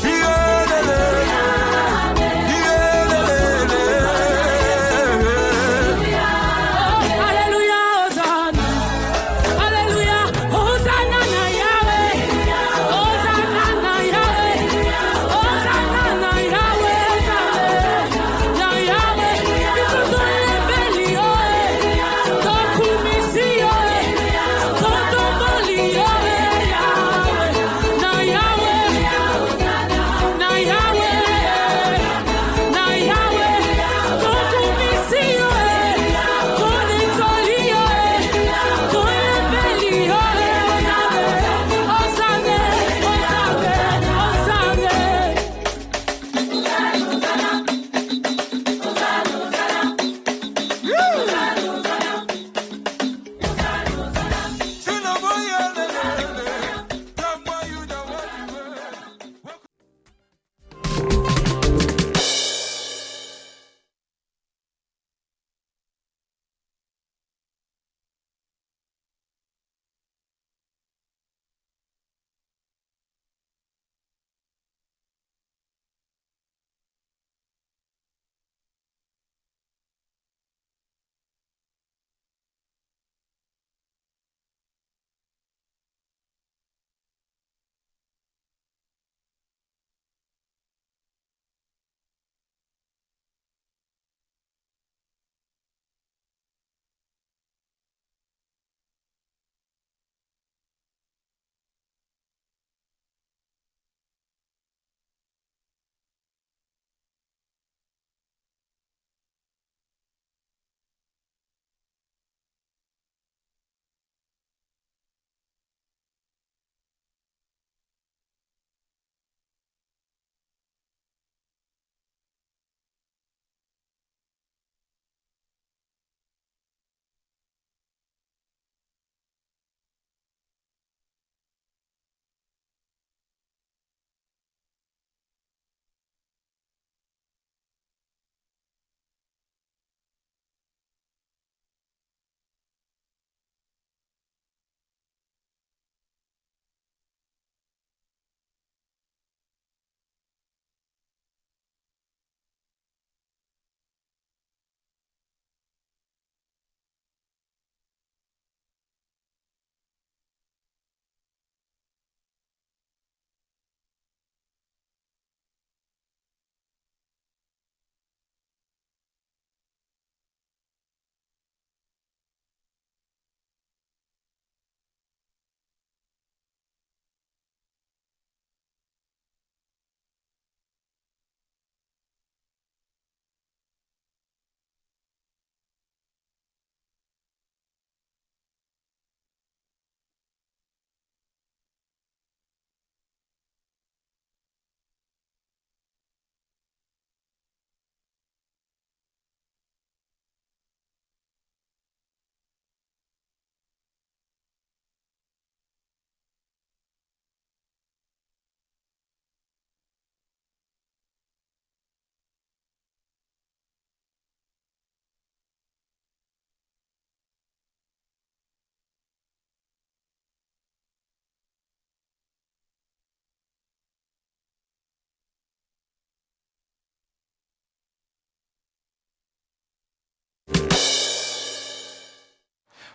Yelelele Yelelele Alléluia, Hosanna. Alléluia, Hosanna na Yahweh. Hosanna na Yahweh. Hosanna na Yahweh. Na Yahweh. Itoto lebeli oe. Tokumisi oe. Totomoli oe. Yahweh. Na Yahweh. Na Yahweh. Na Yahweh. Tokumisi oe. Konitoli oe. Kolebeli oe. Hosanna. Hosanna. Hosanna.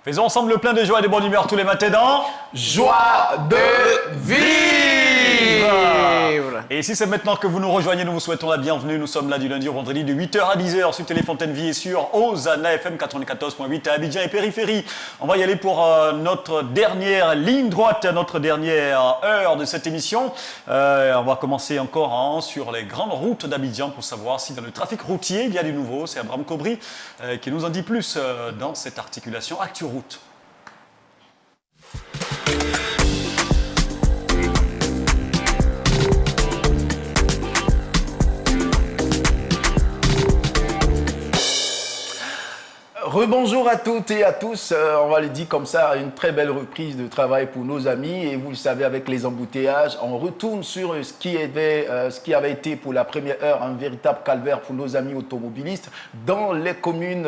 Faisons ensemble le plein de joie et de bonne humeur tous les matins dans Joie de vivre. Et si c'est maintenant que vous nous rejoignez, nous vous souhaitons la bienvenue. Nous sommes là du lundi au vendredi de 8h à 10h sur Téléfontaine Vie et sur Hosanna FM 94.8 à Abidjan et Périphérie. On va y aller pour notre dernière ligne droite, notre dernière heure de cette émission. On va commencer encore sur les grandes routes d'Abidjan pour savoir si dans le trafic routier il y a du nouveau. C'est Abraham Cobry qui nous en dit plus dans cette articulation ActuRoute. Rebonjour à toutes et à tous. On va le dire comme ça, une très belle reprise de travail pour nos amis. Et vous le savez, avec les embouteillages, on retourne sur ce qui avait été pour la première heure un véritable calvaire pour nos amis automobilistes dans les communes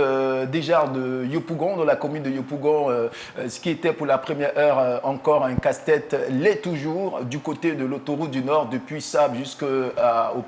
déjà de Yopougon, dans la commune de Yopougon. Ce qui était pour la première heure encore un casse-tête l'est toujours du côté de l'autoroute du Nord, depuis Sab jusqu'au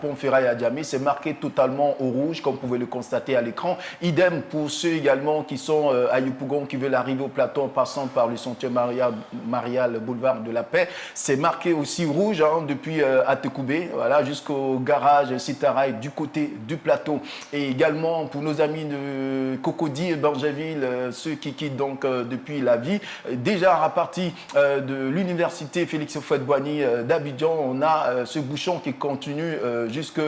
pont Ferraille à Djamé. C'est marqué totalement au rouge, comme vous pouvez le constater à l'écran. Idem pour ceux également qui sont à Yopougon, qui veulent arriver au plateau en passant par le sentier Marial, boulevard de la Paix. C'est marqué aussi rouge depuis Atekoubé, voilà, jusqu'au garage Sitaraï du côté du plateau. Et également pour nos amis de Cocody et Bergerville, ceux qui quittent donc depuis la vie. Déjà à partir de l'université Félix Houphouët-Boigny d'Abidjan, on a ce bouchon qui continue jusqu'à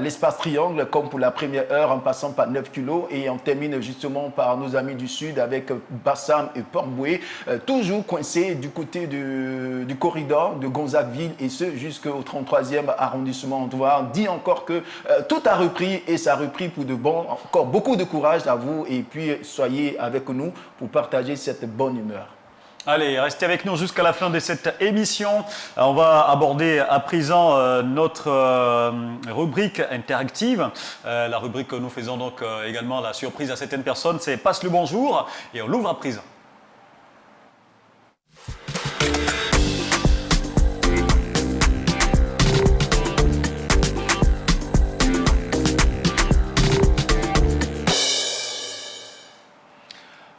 l'espace triangle, comme pour la première heure, en passant par 9 kilos, et on termine justement par nos amis du Sud avec Bassam et Port-Boué, toujours coincés du côté du corridor de Gonzagueville, et ce jusqu'au 33e arrondissement. On va dire encore que tout a repris, et ça a repris pour de bon. Encore beaucoup de courage à vous, et puis soyez avec nous pour partager cette bonne humeur. Allez, restez avec nous jusqu'à la fin de cette émission. On va aborder à présent notre rubrique interactive. La rubrique que nous faisons donc également la surprise à certaines personnes, c'est Passe le bonjour, et on l'ouvre à présent.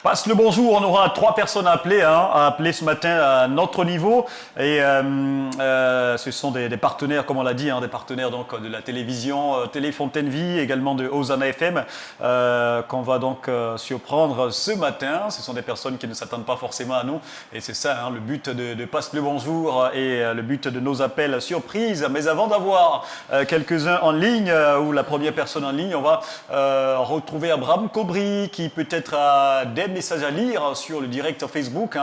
Passe le bonjour, on aura 3 personnes à appeler ce matin à notre niveau, et ce sont des partenaires, comme on l'a dit, des partenaires donc de la télévision Télé Fontaine Vie, également de Hosanna FM, qu'on va donc surprendre ce matin. Ce sont des personnes qui ne s'attendent pas forcément à nous, et c'est ça le but de Passe le bonjour et le but de nos appels surprises. Mais avant d'avoir quelques-uns en ligne, ou la première personne en ligne, on va retrouver Abraham Cobry, qui peut-être a des messages à lire sur le direct Facebook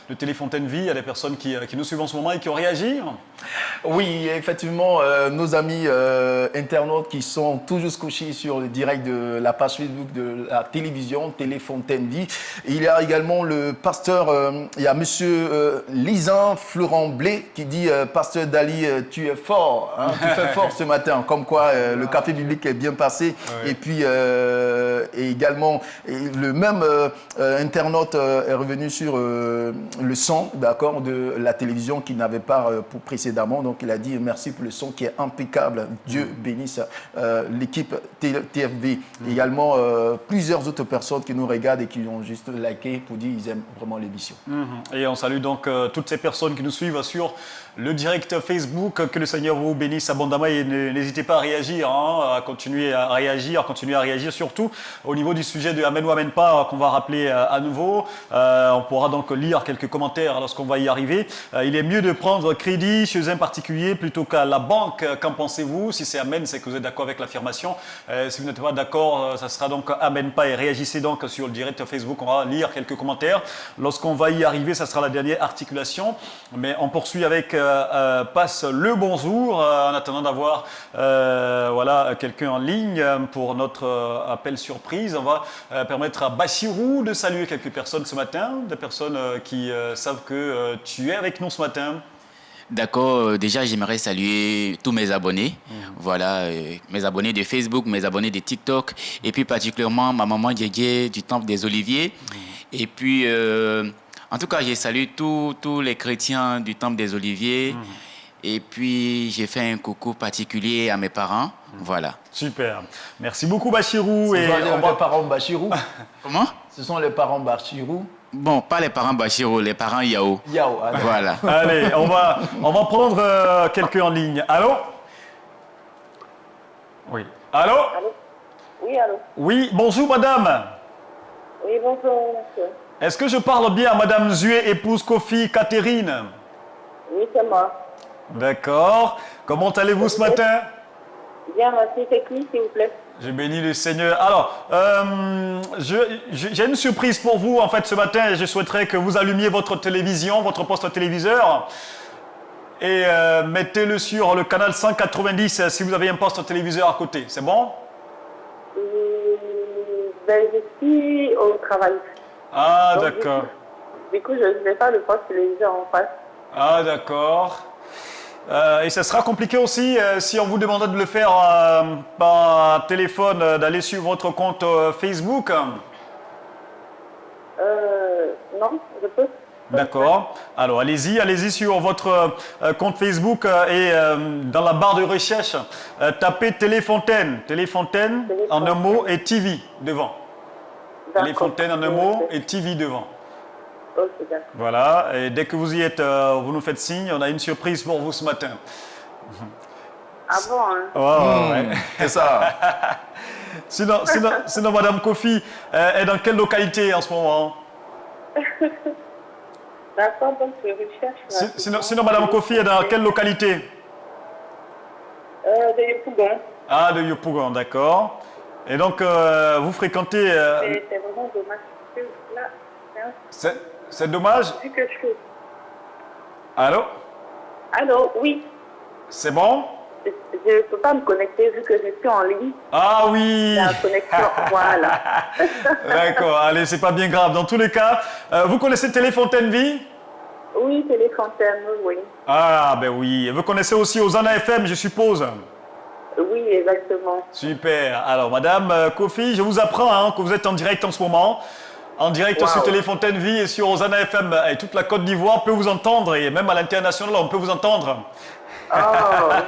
de Télé Fontaine Vie. Il y a des personnes qui nous suivent en ce moment et qui ont réagi. Oui, effectivement, nos amis internautes qui sont toujours scotchés sur le direct de la page Facebook de la télévision Télé Fontaine Vie. Il y a également le pasteur, il y a monsieur Lisan Florent Blé qui dit Pasteur Dali, tu es fort, tu fais fort ce matin. Comme quoi le café biblique est bien passé. Ouais. Et puis et également le même internaute est revenu sur le son, d'accord, de la télévision qu'il n'avait pas pour précédemment. Donc il a dit merci pour le son qui est impeccable. Dieu bénisse l'équipe TFV. Également plusieurs autres personnes qui nous regardent et qui ont juste liké pour dire qu'ils aiment vraiment l'émission. Et on salue donc toutes ces personnes qui nous suivent sur le direct Facebook. Que le Seigneur vous bénisse abondamment, et n'hésitez pas à réagir, à continuer à réagir surtout au niveau du sujet de Amen ou Amen pas, qu'on va rappeler à nouveau. On pourra donc lire quelques commentaires lorsqu'on va y arriver. Il est mieux de prendre crédit chez un particulier plutôt qu'à la banque. Qu'en pensez-vous? Si c'est Amen, c'est que vous êtes d'accord avec l'affirmation. Si vous n'êtes pas d'accord, ça sera donc Amen pas, et réagissez donc sur le direct Facebook. On va lire quelques commentaires. Lorsqu'on va y arriver, ça sera la dernière articulation. Mais on poursuit avec Passe le bonjour, en attendant d'avoir quelqu'un en ligne pour notre appel surprise. On va permettre à Bachirou de saluer quelques personnes ce matin, des personnes qui savent que tu es avec nous ce matin. D'accord, déjà j'aimerais saluer tous mes abonnés, mes abonnés de Facebook, mes abonnés de TikTok, et puis particulièrement ma maman Djédjé du Temple des Oliviers. Et puis, en tout cas, j'ai salué tous les chrétiens du Temple des Oliviers. Et puis, j'ai fait un coucou particulier à mes parents. Voilà. Super. Merci beaucoup, Bachirou. Ce sont les parents Bachirou. Comment? Ce sont les parents Bachirou. Bon, pas les parents Bachirou, les parents Yao. Yao, allez. Voilà. Allez, on va prendre quelqu'un en ligne. Allô? Oui. Allô? Allô? Oui, allô? Oui, bonjour, madame. Oui, bonjour, monsieur. Est-ce que je parle bien à madame Zué, épouse Kofi Catherine? Oui, c'est moi. D'accord. Comment allez-vous ce matin? Bien, merci. C'est qui, s'il vous plaît? Je bénis le Seigneur. Alors, j'ai une surprise pour vous en fait ce matin et je souhaiterais que vous allumiez votre télévision, votre poste téléviseur et mettez-le sur le canal 190 si vous avez un poste téléviseur à côté. C'est bon? Ben, je suis au travail. Ah, Donc, d'accord. Du coup, je ne vais pas le poste téléviseur en face. Ah, d'accord. Et ça sera compliqué aussi si on vous demandait de le faire par téléphone, d'aller sur votre compte Facebook. Non, je peux. D'accord. Alors allez-y sur votre compte Facebook et dans la barre de recherche, tapez Téléfontaine. Téléfontaine en un mot et TV devant. Téléfontaine en un mot et TV devant. Ok, d'accord. Voilà, et dès que vous y êtes, vous nous faites signe, on a une surprise pour vous ce matin. Ah bon, hein? Ouais. C'est ça. Sinon, Madame Kofi est dans quelle localité en ce moment? D'accord, donc je recherche. Sinon, Madame Kofi est dans quelle localité? De Yopougon. Ah, de Yopougon, d'accord. Et donc, vous fréquentez... C'est vraiment dommage. Là, c'est dommage? vu que je... Allô? Allô, oui. C'est bon? Je ne peux pas me connecter vu que je suis en ligne. Ah oui! La connexion, voilà. D'accord, allez, c'est pas bien grave. Dans tous les cas, vous connaissez Téléfontaine Vie? Oui, Téléfontaine, oui. Ah, ben oui. Vous connaissez aussi Hosanna FM, je suppose? Oui, exactement. Super. Alors, Madame Kofi, je vous apprends hein, que vous êtes en direct en ce moment. En direct sur Téléfontaine Vie et sur Hosanna FM. Et toute la Côte d'Ivoire peut vous entendre. Et même à l'international, on peut vous entendre. Oh,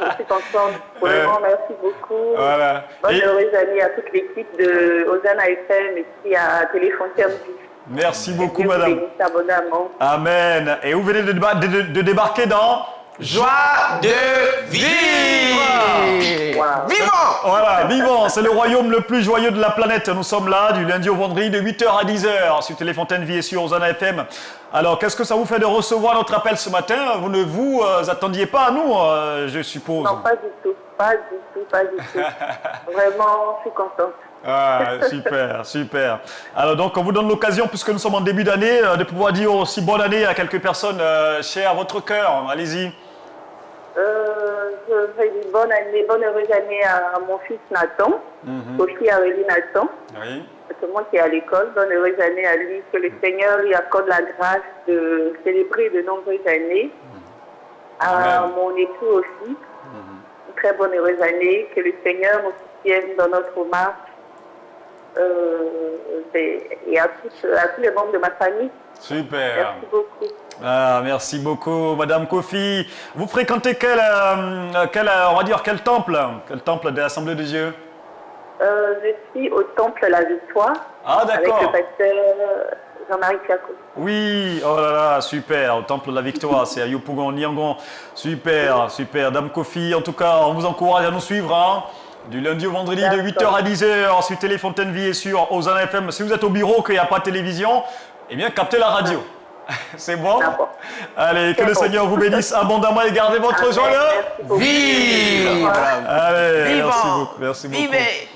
je suis contente. Vraiment, merci beaucoup. Voilà. Bonne heureuse année à toute l'équipe de Hosanna FM et puis à Téléfontaine Vie. Merci beaucoup, Dieu vous Madame. bénisse abondamment. Amen. Et vous venez de débarquer dans... Joie de vivre. Wow. Vivant. Voilà, vivant, c'est le royaume le plus joyeux de la planète. Nous sommes là du lundi au vendredi de 8h à 10h sur Téléfontaine Vie et sur Hosanna FM. Alors, qu'est-ce que ça vous fait de recevoir notre appel ce matin? Vous ne vous attendiez pas à nous, je suppose. Non, pas du tout. Pas du tout, pas du tout. Vraiment, je suis contente. Ah, super, super. Alors donc, on vous donne l'occasion, puisque nous sommes en début d'année, de pouvoir dire aussi bonne année à quelques personnes chères à votre cœur. Allez-y. Je fais une bonne année, bonne heureuse année à mon fils Nathan, aussi à Aurélie Nathan. Oui. C'est moi qui est à l'école. Bonne heureuse année à lui, que le Seigneur lui accorde la grâce de célébrer de nombreuses années. À mon époux aussi, une très bonne heureuse année, que le Seigneur nous soutienne dans notre marche. Et à tous les membres de ma famille. Super. Merci beaucoup. Ah, merci beaucoup, Madame Kofi. Vous fréquentez on va dire quel temple de l'Assemblée de Dieu? Je suis au temple La Victoire. Ah, d'accord. Avec le pasteur Jean-Marie Fiaco. Oui, oh là là, super, au temple de la Victoire, c'est à Yopougon, Niangon. Super, super. Dame Kofi, en tout cas, on vous encourage à nous suivre, hein, du lundi au vendredi de 8h à 10h sur Téléfontaine Vie et sur Hosanna FM. Si vous êtes au bureau, qu'il n'y a pas de télévision, eh bien, captez la radio. C'est bon? Allez, que le Seigneur vous bénisse abondamment et gardez votre joie. Vive. Allez, Vivant. merci beaucoup. Merci beaucoup. Vivez.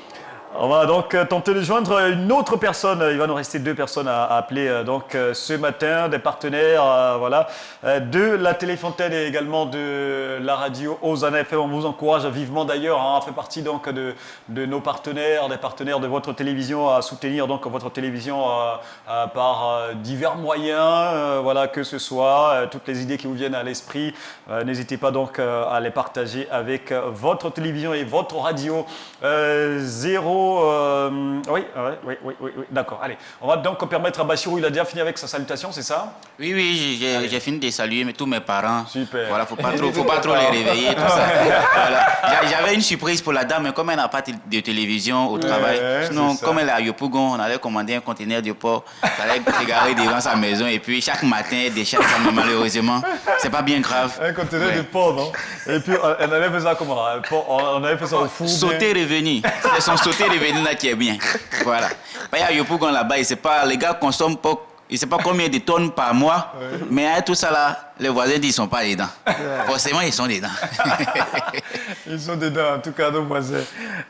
On va donc tenter de joindre une autre personne. Il va nous rester deux personnes à appeler donc ce matin, des partenaires voilà, de la Téléfontaine et également de la radio Hosanna FM. On vous encourage vivement d'ailleurs, hein, fait partie donc de nos partenaires, des partenaires de votre télévision à soutenir donc votre télévision par divers moyens, voilà, que ce soit toutes les idées qui vous viennent à l'esprit. N'hésitez pas donc à les partager avec votre télévision et votre radio. Oui, d'accord. Allez, on va donc permettre à Bachirou, il a déjà fini avec sa salutation, c'est ça? Oui, j'ai fini de saluer tous mes parents. Super. Voilà, faut pas trop les réveiller, tout ça. Voilà. J'avais une surprise pour la dame, mais comme elle n'a pas de télévision au travail, sinon, comme elle est à Yopougon, on avait commandé un conteneur de porc, ça allait se garer devant sa maison, et puis chaque matin, elle déchire ça, mais malheureusement, c'est pas bien grave. Un conteneur de porc, non? Et puis, elle avait fait ça comment? On avait fait ça au four. Sauter revenu. C'est son sauter revenu là qui est bien. Voilà. Il y a Yopougon là-bas, les gars consomment pas, je ne sais pas combien de tonnes par mois, mais avec tout ça là, Les voisins disent qu'ils ne sont pas dedans. Forcément, ils sont dedans. Ils sont dedans, en tout cas, nos voisins.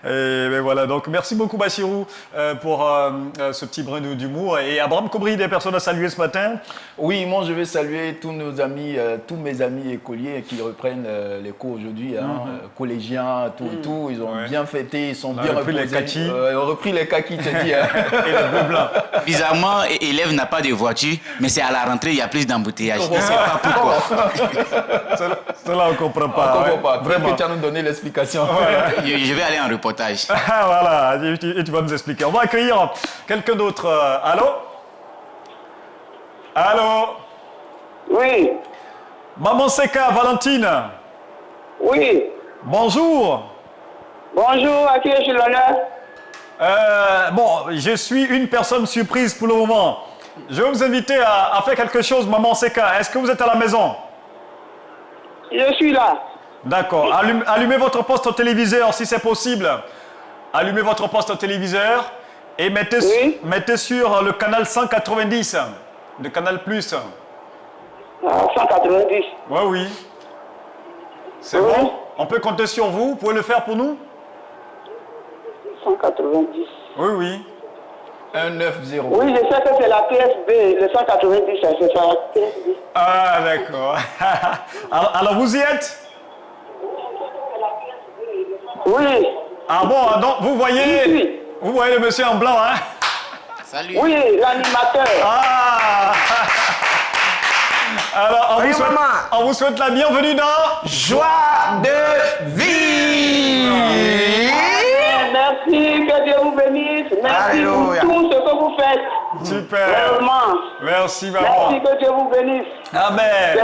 Et ben voilà, donc merci beaucoup, Bachirou, pour ce petit brin d'humour. Et Abraham Kobri, des personnes à saluer ce matin? Oui, moi je vais saluer tous nos amis, tous mes amis écoliers qui reprennent les cours aujourd'hui, collégiens, tout et tout. Ils ont bien fêté, ils sont bien repris reposés. les kakis. Ils ont repris les kakis, tu dis. Hein. Et le bleu blanc. Bizarrement, élève n'a pas de voiture, mais c'est à la rentrée, il y a plus d'embouteillages. Je ne sais pas pourquoi. Cela, on ne comprend pas. On comprend pas. Vraiment. Que tu as nous donné l'explication. Je vais aller en reportage. Voilà, et tu vas nous expliquer. On va accueillir quelqu'un d'autre. Allô? Allô? Oui, Maman Seka, Valentine. oui. Bonjour. Bonjour, à qui ai-je l'honneur? Bon, je suis une personne surprise pour le moment. Je vais vous inviter à faire quelque chose, Maman Seka. Est-ce que vous êtes à la maison? Je suis là. D'accord. Allumez votre poste téléviseur si c'est possible. Allumez votre poste téléviseur et mettez sur le canal 190, le canal Plus. 190. Oui. C'est bon? On peut compter sur vous? Vous pouvez le faire pour nous? 190. Oui. 190. Oui, je sais que c'est la PSB, le 190, c'est ça. Ah, d'accord. alors, vous y êtes? Oui. Ah bon, donc vous voyez le monsieur en blanc, hein? Salut. Oui, l'animateur. Ah! Alors, Oui, maman. on vous souhaite la bienvenue dans Joie de vie. Merci, que Dieu vous bénisse. Merci Alléluia. pour tout ce que vous faites. Super. Vraiment. Merci, maman. Merci, que Dieu vous bénisse. Amen.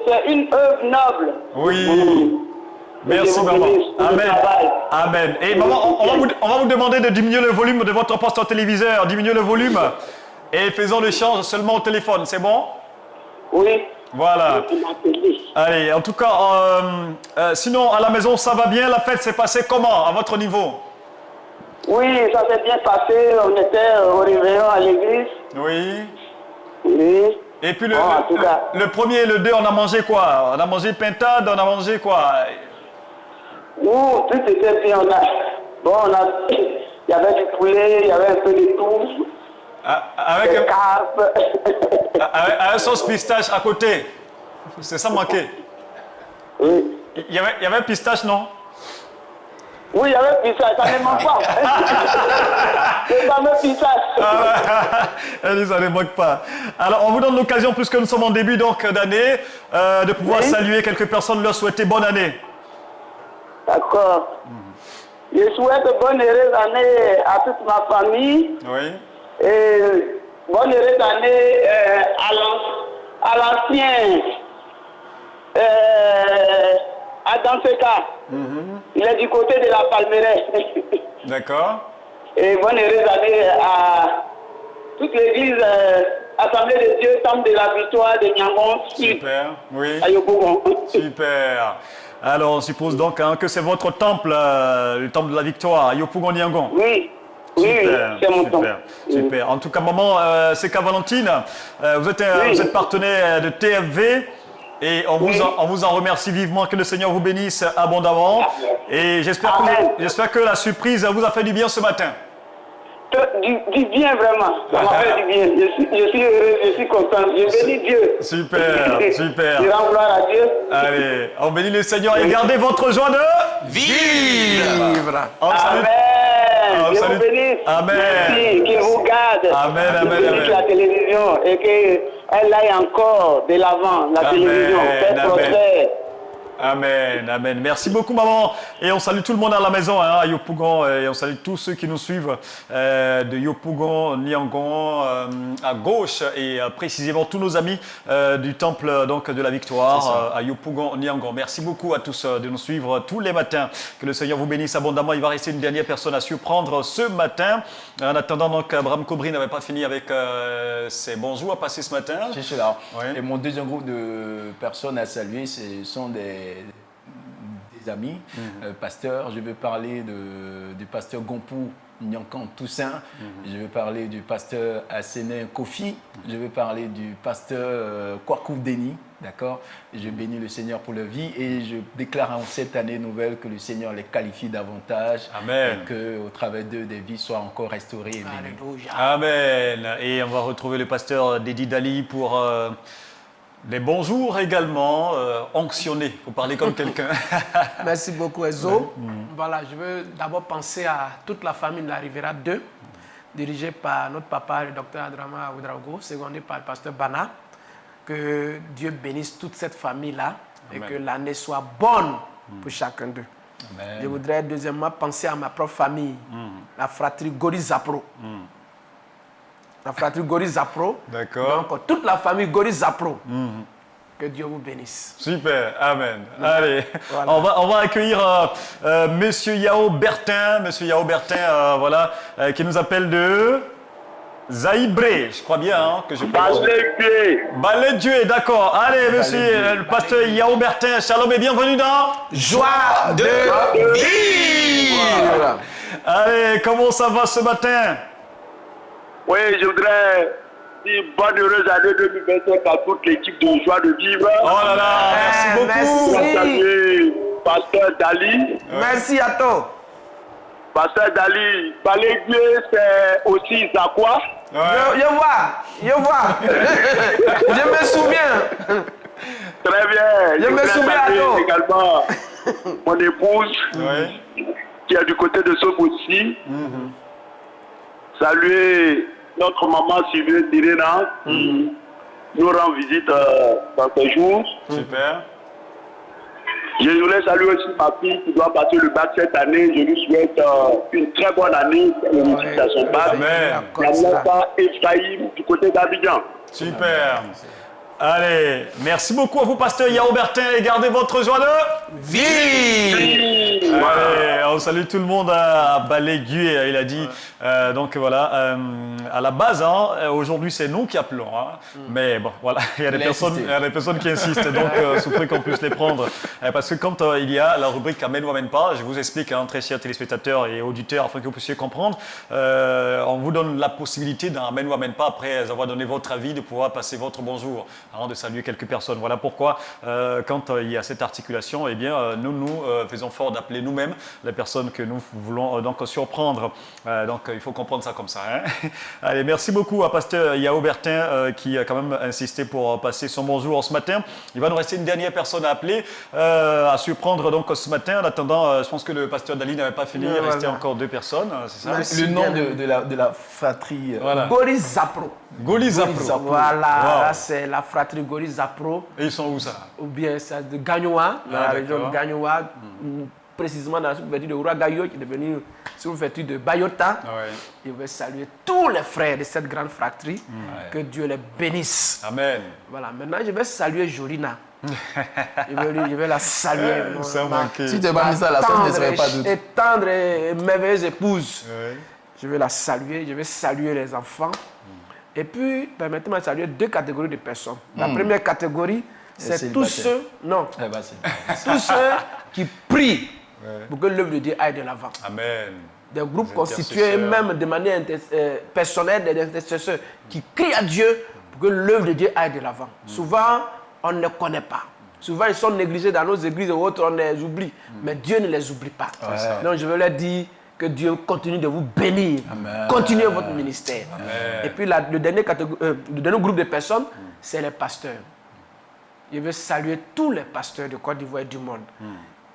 C'est une œuvre noble. Oui. Merci, Dieu vous maman. bénisse pour le Amen. travail. Amen. Et maman, on va vous demander de diminuer le volume de votre poste téléviseur. Diminuez le volume. Et faisons l'échange seulement au téléphone. C'est bon? Oui. Voilà. Allez, en tout cas, sinon, à la maison, ça va bien? La fête s'est passée comment, à votre niveau? Oui, ça s'est bien passé. On était au réveillon à l'église. Oui. Oui. Et puis en tout cas. le premier et le 2, on a mangé quoi? On a mangé pintade, on a mangé quoi? Tout était bien. Il y avait du poulet, il y avait un peu de tout. Avec Des carpes. un sauce pistache à côté. C'est ça manqué. Oui. Il y avait un pistache, non? Oui, il y avait pistache, ça ne manque pas. C'est fameux pistache. Elle dit, ça ne manque pas. Alors, on vous donne l'occasion, puisque nous sommes en début d'année, de pouvoir saluer quelques personnes, leur souhaiter bonne année. D'accord. Je souhaite bonne heureuse année à toute ma famille. Oui. Et bonne heureuse année à l'ancien Adam Seka. Il est du côté de la Palmeraie. D'accord. Et bonne heureuse année à toute l'église Assemblée de Dieu, Temple de la Victoire de Nyangon. Super. Oui. À Yopougon. Super. Alors, on suppose donc que c'est votre temple, le temple de la Victoire, à Yopougon-Niangon. Oui. Super, c'est mon temps. super. En tout cas, maman, Seka Valentine, vous êtes partenaire de TFV et on vous en remercie vivement. Que le Seigneur vous bénisse abondamment. Et j'espère que la surprise vous a fait du bien ce matin. Du bien, vraiment. Ça m'a fait du bien. Je suis heureux, je suis content. Je bénis Dieu. Super. Je rends gloire à Dieu. Allez, on bénit le Seigneur et gardez votre joie de Vivre. Amen. Dieu vous bénisse. Amen. Merci, qu'il vous garde. Amen. Bénisse la télévision et qu'elle aille encore de l'avant, la télévision. Qu'elle prospère. Amen. Merci beaucoup, maman. Et on salue tout le monde à la maison, à Yopougon. Et on salue tous ceux qui nous suivent de Yopougon, Niangon, à gauche. Et précisément tous nos amis du temple de la Victoire, à Yopougon, Niangon. Merci beaucoup à tous de nous suivre tous les matins. Que le Seigneur vous bénisse abondamment. Il va rester une dernière personne à surprendre ce matin. En attendant, donc, Abraham Kobri n'avait pas fini avec ses bonjours à passer ce matin. Je suis là. Oui. Et mon deuxième groupe de personnes à saluer, ce sont des amis, pasteurs. Je vais parler du pasteur Gompou Nyankan Toussaint. Je vais parler du pasteur Asséné Kofi. Je vais parler du pasteur Kwakou Deni. D'accord? Je bénis le Seigneur pour leur vie et je déclare en cette année nouvelle que le Seigneur les qualifie davantage. Amen. Et qu'au travers d'eux, des vies soient encore restaurées et bénies. Alléluia. Amen. Et on va retrouver le pasteur Dédi Dali pour les bonjours également, onctionnés. Il faut parler comme quelqu'un. Merci beaucoup, Ezo. Voilà, je veux d'abord penser à toute la famille de la Riviera 2, dirigée par notre papa, le docteur Adrama Oudraogo, secondé par le pasteur Bana. Que Dieu bénisse toute cette famille-là et que l'année soit bonne pour chacun d'eux. Je voudrais deuxièmement penser à ma propre famille, la fratrie Gori Zapro. La fratrie Gori Zapro. D'accord. Donc, toute la famille Gori Zapro. Que Dieu vous bénisse. Super, amen. Allez, Voilà. on va accueillir Monsieur Yao Bertin. Monsieur Yao Bertin, voilà, qui nous appelle de Zaïbré, je crois bien hein, que je prononce. Balégué, d'accord. Allez, monsieur le pasteur Yao Bertin, shalom et bienvenue dans Joie de vivre. Allez, comment ça va ce matin? Oui, je voudrais dire bonne heureuse année 2025 à toute l'équipe de Joie de Vivre. Oh là là, merci beaucoup. Je salue Pasteur Dali. Merci à toi. Pasteur Dali, Balégué, c'est aussi Zakwa. Je vois. Je me souviens. Très bien. Je me voudrais souviens à saluer toi. également mon épouse Oui. qui est du côté de Sof aussi. Saluer notre maman Sylvie Tirena qui nous rend visite dans ces jours. Super. Je voulais saluer aussi ma fille qui doit passer le bac cette année. Je lui souhaite une très bonne année. Elle réussit à son bac. Amen. La Moussa Ephraïm du côté d'Abidjan. Super. Allez, merci beaucoup à vous, pasteur Yao Bertin, et gardez votre joie de Vive. Allez, on salue tout le monde à Balégué, il a dit. Donc voilà, à la base, hein, aujourd'hui c'est nous qui appelons. Hein, mais bon, voilà, il y a des personnes qui insistent, donc souffrez qu'on puisse les prendre. Parce que quand il y a la rubrique Amen ou Amen pas, je vous explique, hein, très chers téléspectateurs et auditeurs, afin que vous puissiez comprendre, on vous donne la possibilité d'un Amen ou Amen pas, après avoir donné votre avis, de pouvoir passer votre bonjour, hein, de saluer quelques personnes. Voilà pourquoi, quand il y a cette articulation, eh bien, nous faisons fort d'appeler nous-mêmes les personnes que nous voulons donc surprendre. Donc il faut comprendre ça comme ça. Hein. Allez, merci beaucoup à pasteur Yao Bertin qui a quand même insisté pour passer son bonjour ce matin. Il va nous rester une dernière personne à appeler, à surprendre donc ce matin. En attendant, je pense que le pasteur Dali n'avait pas fini. Il restait encore deux personnes, c'est ça? Merci. Le nom de la fratrie. Voilà. Gori Zapro. Goli Zapro. Voilà, Wow. c'est la fratrie Gori Zapro. Et ils sont où ça? Ou bien c'est de Gagnoa, dans la région de d'accord. Gagnoa, précisément dans la sous-préfecture de Ouragayo, qui est devenue sous-préfecture de Bayota. Ouais. Je veux saluer tous les frères de cette grande fratrie. Que Dieu les bénisse. Amen. Voilà, maintenant je vais saluer Jolina. je vais la saluer. Ça Ma- manquait. Si tu n'as pas mis ça, la somme ne serait pas doute. et tendre et merveilleuse épouse. Ouais. Je vais la saluer, je vais saluer les enfants. Et puis, permettez-moi de saluer deux catégories de personnes. La première catégorie, c'est tous célibataires. ceux, non, Eh ben, c'est- tous ceux qui prient pour que l'œuvre de Dieu aille de l'avant. Amen. Des groupes Des constitués, intercesseurs. même de manière personnelle, des intercesseurs qui crient à Dieu pour que l'œuvre de Dieu aille de l'avant. Souvent, on ne les connaît pas. Souvent, ils sont négligés dans nos églises et autres, on les oublie. Mais Dieu ne les oublie pas. Donc, je veux leur dire que Dieu continue de vous bénir. Amen. Continuez votre ministère. Et puis, le dernier groupe de personnes, c'est les pasteurs. Je veux saluer tous les pasteurs de Côte d'Ivoire et du monde.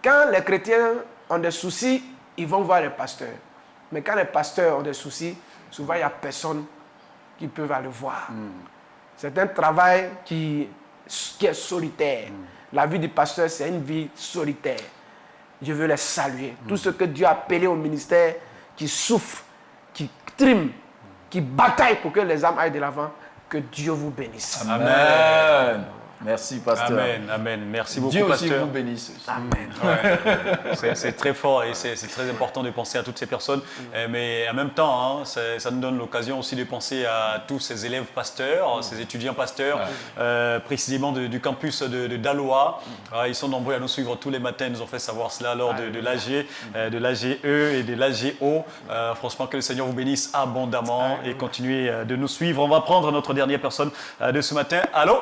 Quand les chrétiens ont des soucis, ils vont voir les pasteurs. Mais quand les pasteurs ont des soucis, souvent il n'y a personne qui peut aller voir. C'est un travail qui est solitaire. La vie du pasteur, c'est une vie solitaire. Je veux les saluer. Tout ce que Dieu a appelé au ministère, qui souffrent, qui triment, qui bataillent pour que les âmes aillent de l'avant, que Dieu vous bénisse. Amen. Merci, pasteur. Amen, amen. Merci beaucoup, Dieu aussi pasteur. vous bénisse. Amen. Ouais. C'est très fort et c'est très important de penser à toutes ces personnes. Mais en même temps, hein, ça nous donne l'occasion aussi de penser à tous ces élèves pasteurs, ces étudiants pasteurs, précisément du campus de Daloa. Ils sont nombreux à nous suivre tous les matins. Ils nous ont fait savoir cela lors de l'AG, de l'AGE et de l'AGO. Franchement, que le Seigneur vous bénisse abondamment et continuez de nous suivre. On va prendre notre dernière personne de ce matin. Allô?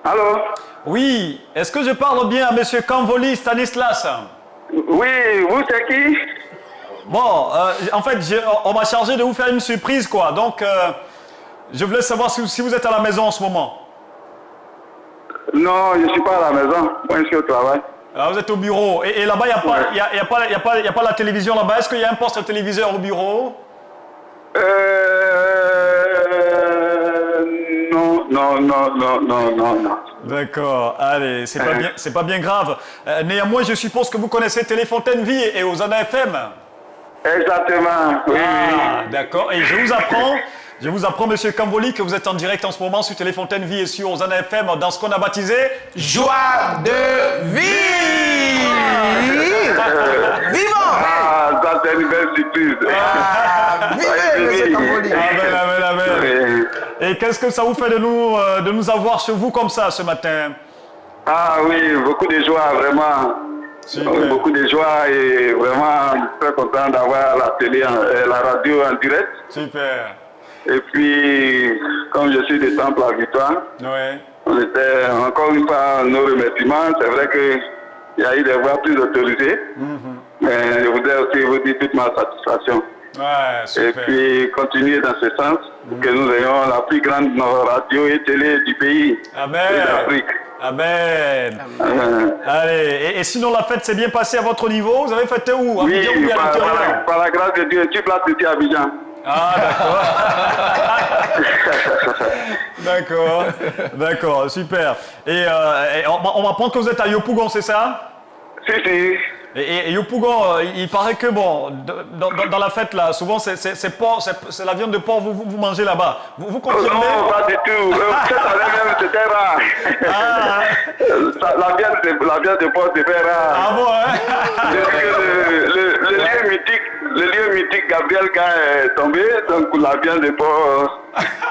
Allô? Oui, est-ce que je parle bien à Monsieur Kanvoli Stanislas? Oui, vous c'est qui? Bon, en fait, on m'a chargé de vous faire une surprise, quoi. Donc, je voulais savoir si vous êtes à la maison en ce moment. Non, je ne suis pas à la maison. Moi, je suis au travail. Ah, vous êtes au bureau. Et là-bas, il n'y a pas la télévision là-bas. Est-ce qu'il y a un poste téléviseur au bureau? Non. D'accord, allez, c'est pas bien grave. Néanmoins, je suppose que vous connaissez Téléfontaine Vie et Osana FM. Exactement, oui. Ah, d'accord. Et je vous apprends, Monsieur Kanvoli, que vous êtes en direct en ce moment sur Téléfontaine Vie et sur Osana FM dans ce qu'on a baptisé Joie de vie. Vivant. Ah, ça c'est une belle surprise. Vivez, monsieur Kanvoli. Amen, amen, amen. Et qu'est-ce que ça vous fait de nous avoir chez vous comme ça ce matin? Ah oui, beaucoup de joie, vraiment. Super. Beaucoup de joie et vraiment très content d'avoir la télé, la radio en direct. Super. Et puis, comme je suis de Temple à Victoire, Ouais. on était encore une fois nos remerciements. C'est vrai qu'il y a eu des voix plus autorisées, mais je voudrais aussi vous dire toute ma satisfaction. Ouais, Et super. puis, continuer dans ce sens pour que nous ayons la plus grande radio et télé du pays Amen. et d'Afrique. Amen. Allez, et sinon la fête s'est bien passée à votre niveau? Vous avez fêté où? À Oui, Abidjan ou bien à l'intérieur? par la grâce de Dieu, tu places ici à Abidjan. Ah, d'accord. D'accord, super. Et on m'apprend que vous êtes à Yopougon, c'est ça? Si. Et Yopougon, il paraît que bon, dans la fête là, souvent c'est la viande de porc vous mangez là-bas. Vous confirmez? Non, pas du tout. Cette année même, c'était rare. La viande de porc, c'était rare. Ah bon, hein? Le lieu mythique Gabriel K est tombé, donc la viande de porc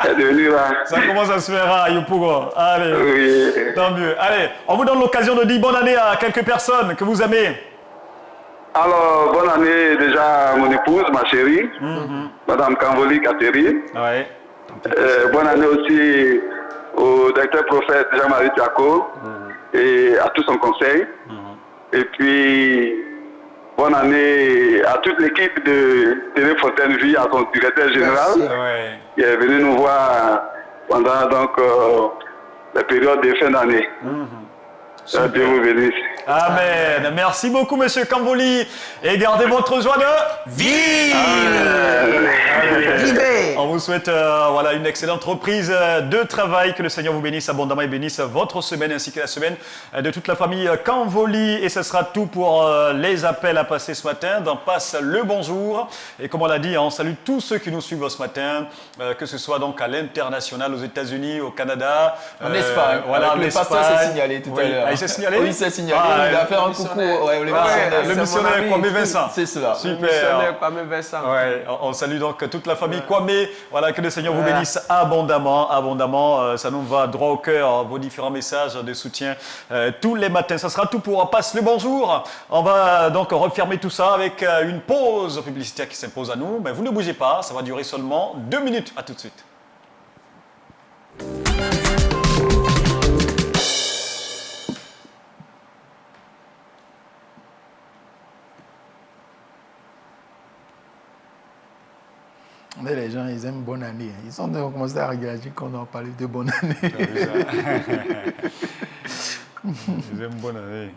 est devenue rare. Ça commence à se faire à Yopougon. Allez, Oui. tant mieux. Allez, on vous donne l'occasion de dire bonne année à quelques personnes que vous aimez. Alors, bonne année déjà à mon épouse, ma chérie, Madame Kanvoli Catherine. Ouais. Bonne année aussi au directeur prophète Jean-Marie Tiako et à tout son conseil. Et puis, bonne année à toute l'équipe de Téléfontaine Vie, à son directeur général, Ouais. qui est venu nous voir pendant donc, la période de fin d'année. Dieu vous bénisse. Amen. Merci beaucoup, Monsieur Kanvoli. Et gardez votre joie de Vive. Allez. Vivez. On vous souhaite voilà, une excellente reprise de travail. Que le Seigneur vous bénisse abondamment et bénisse votre semaine ainsi que la semaine de toute la famille Kanvoli. Et ce sera tout pour les appels à passer ce matin dans Passe le bonjour. Et comme on l'a dit, on salue tous ceux qui nous suivent ce matin, que ce soit donc à l'international, aux États-Unis, au Canada, En Espagne. voilà, Avec en le pasteur Espagne. s'est signalé tout à l'heure. Ah, il s'est signalé? Oui, il s'est signalé. Ah, il a fait un coucou. Ouais, le missionnaire Kwame Vincent. C'est cela. Super. Kwame Vincent. Ouais, on salue donc toute la famille Kwame. Voilà, que le Seigneur vous bénisse abondamment, abondamment. Ça nous va droit au cœur, vos différents messages de soutien tous les matins. Ça sera tout pour Passe le bonjour. On va donc refermer tout ça avec une pause publicitaire qui s'impose à nous. Mais vous ne bougez pas, ça va durer seulement 2 minutes. À tout de suite. Mais les gens, ils aiment bonne année. Ils ont commencé à réagir quand on a parlé de bonne année. Ils aiment bonne année.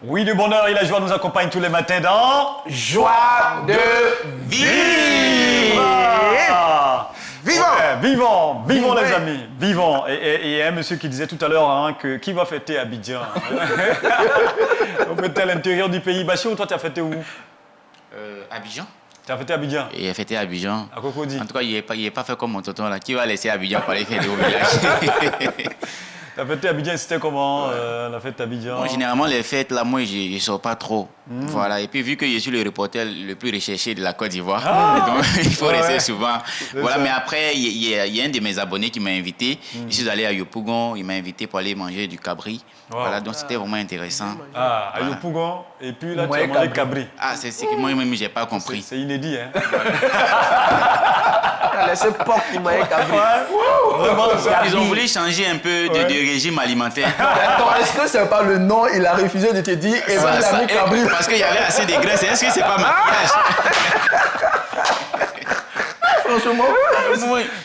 Oui, le bonheur et la joie nous accompagnent tous les matins dans... Joie de vivre. Vivons! Ouais, vivons, vivons les amis, vivons. Et il y a un monsieur qui disait tout à l'heure hein, que qui va fêter Abidjan? On peut être à l'intérieur du pays. Bachir, toi, tu as fêté où? Abidjan. Tu as fêté Abidjan? Il a fêté Abidjan. À Cocody. En tout cas, il n'est pas fait comme mon tonton là. Qui va laisser Abidjan pour aller fêter au village? La fête Abidjan, c'était comment la fête Abidjan? Bon, généralement, les fêtes, là, moi, je ne sors pas trop. Voilà. Et puis, vu que je suis le reporter le plus recherché de la Côte d'Ivoire, donc il faut rester souvent. Voilà. Mais après, il y a un de mes abonnés qui m'a invité. Je suis allé à Yopougon, il m'a invité pour aller manger du cabri. Voilà, donc c'était vraiment intéressant. Ah, à Yopougon, et puis là, tu as mangé cabri. Ah, c'est ce que moi-même, je n'ai pas compris. C'est inédit, hein? Laissez porc qui m'a cabri. Ils ont voulu changer un peu de régime alimentaire. Attends, est-ce que c'est pas le nom? Il a refusé de te dire et ben il a mis cabri. Parce qu'il y avait assez de graisse. Est-ce que c'est pas maquillage? Franchement,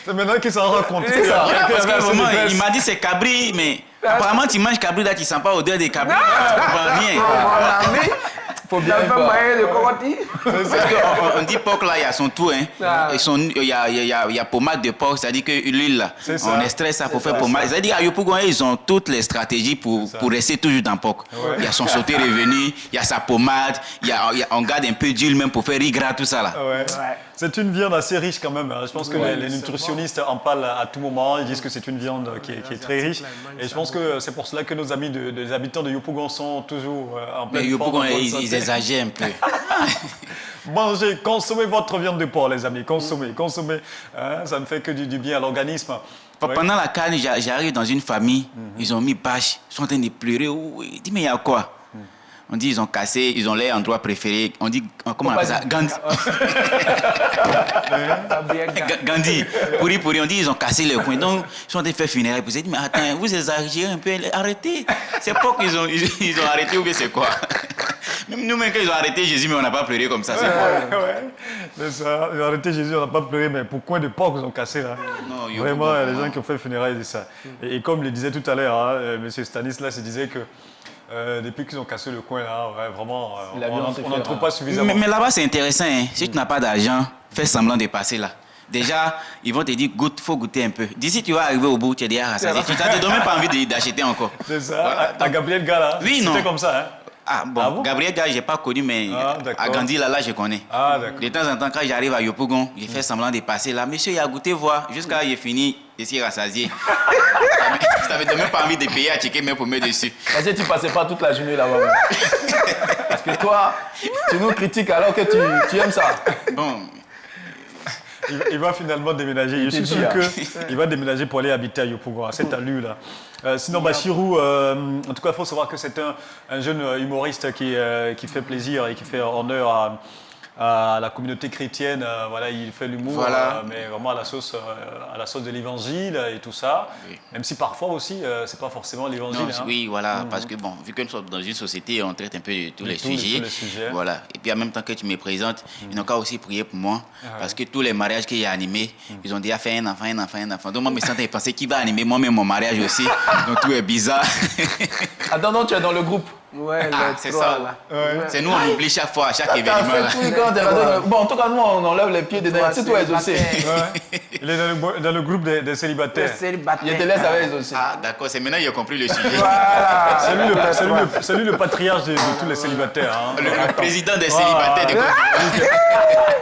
c'est maintenant qu'il s'en rend compte. Parce que vraiment, il m'a dit c'est cabri, mais apparemment tu manges cabri là, tu sens pas odeur de cabri. Tu comprends rien. faut bien fait moyen de Cocody. Parce qu'on dit porc là, il y a son tout. Hein. Il y a pommade de porc, c'est-à-dire que l'huile là, on extrait ça pour faire pommade. C'est-à-dire qu'à Yopougon, ils ont toutes les stratégies pour rester toujours dans le porc. Il y a son sauté revenu, il y a sa pommade, on garde un peu d'huile même pour faire riz gras, tout ça là. C'est une viande assez riche quand même. Je pense que les nutritionnistes en parlent à tout moment. Ils disent que c'est une viande qui est très riche. Et je pense que c'est pour cela que nos amis des habitants de Yopougon sont toujours en pleine forme. Mais Yopougon, ils exagèrent un peu. Mangez, consommez votre viande de porc, les amis. Consommez. Ça ne fait que du bien à l'organisme. Pendant la canne, j'arrive dans une famille. Ils ont mis bâche. Ils sont en train de pleurer. Il dit, mais il y a quoi? On dit ils ont cassé, ils ont leur endroit préféré. On dit, comment on appelle ça? Gandhi. Gandhi. Pourri. On dit ils ont cassé le coin. Donc, ils sont en train de faire funérailles. Vous avez dit, mais attends, vous exagérez un peu. Arrêtez. C'est pas qu'ils ont arrêté ou bien c'est quoi? Même nous-mêmes, quand ils ont arrêté Jésus, mais on n'a pas pleuré comme ça. C'est quoi? C'est ça. Ils ont arrêté Jésus, on n'a pas pleuré. Mais pour coin de porc qu'ils ont cassé là. Non, vraiment, les gens qui ont fait funérailles disent ça. Et comme le disait tout à l'heure, M. Stanislas disait que depuis qu'ils ont cassé le coin là, vraiment, on n'en trouve pas suffisamment. Mais là-bas, c'est intéressant. Hein. Si tu n'as pas d'argent, fais semblant de passer là. Déjà, ils vont te dire, faut goûter un peu. D'ici, tu vas arriver au bout, tu es déjà rassasié. Tu n'as même pas envie d'acheter encore. C'est ça. Voilà. À Gabriel Gala, oui, non. C'était comme ça. Hein? Ah bon, Gabriel Gala, je n'ai pas connu, mais à Gandhi, là, je connais. De temps en temps, quand j'arrive à Yopougon, je fais semblant de passer là. Monsieur, il a goûté voir, jusqu'à il est fini, je suis rassasié. Je n'avais même pas envie de payer à checker mes pommes dessus. Parce que tu ne passais pas toute la journée là-bas. Parce que toi, tu nous critiques alors que tu aimes ça. Bon. Il va finalement déménager. Je suis sûr qu'il va déménager pour aller habiter à Yopougon, à cette allure-là. Sinon, Bachirou, en tout cas, il faut savoir que c'est un jeune humoriste qui fait plaisir et qui fait honneur à la communauté chrétienne. Voilà, il fait l'humour, mais vraiment à la sauce de l'évangile et tout ça. Oui. Même si parfois aussi, c'est pas forcément l'évangile. Hein. Oui, voilà, parce que bon, vu que nous sommes dans une société, on traite un peu de tous les sujets. Voilà. Et puis en même temps que tu me présentes, ils n'ont qu'à aussi prier pour moi, parce que tous les mariages qu'il y a animés, ils ont déjà fait un enfant. Donc moi, je me sentais penser qui va animer moi-même mon mariage aussi. Donc tout est bizarre. Attends, non, tu es dans le groupe. Ouais, c'est ça. C'est nous, on oublie chaque fois, à chaque événement. Bon, en tout cas, nous, on enlève les pieds dedans. C'est toi, Exaucé. Il est dans le groupe des célibataires. Il te laisse avec Exaucé. Ah, d'accord, c'est maintenant qu'il a compris le sujet. C'est lui le patriarche de tous les célibataires. Hein. Le président des célibataires.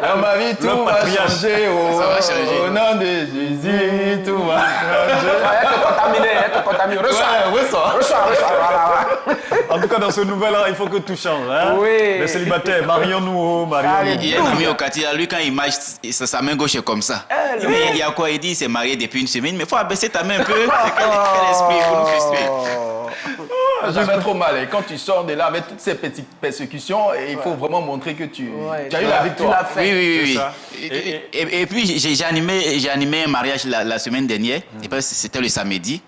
Dans ma vie, tout va changer. Au nom de Jésus, tout va changer. Être contaminé. Reçois. En tout cas, dans ce nouvel an, il faut que tout change. Hein? Oui. Les célibataires, marions-nous. Il y a un ami au quartier, lui, quand il marche, sa main gauche est comme ça. Il y a quoi? Il dit, il s'est marié depuis une semaine, mais il faut abaisser ta main un peu. Quel esprit pour nous frustrer. Je vais trop mal. Et quand tu sors de là avec toutes ces petites persécutions, il faut vraiment montrer que tu as eu la victoire. Oui. Et puis, j'ai animé un mariage la semaine dernière. C'était le samedi.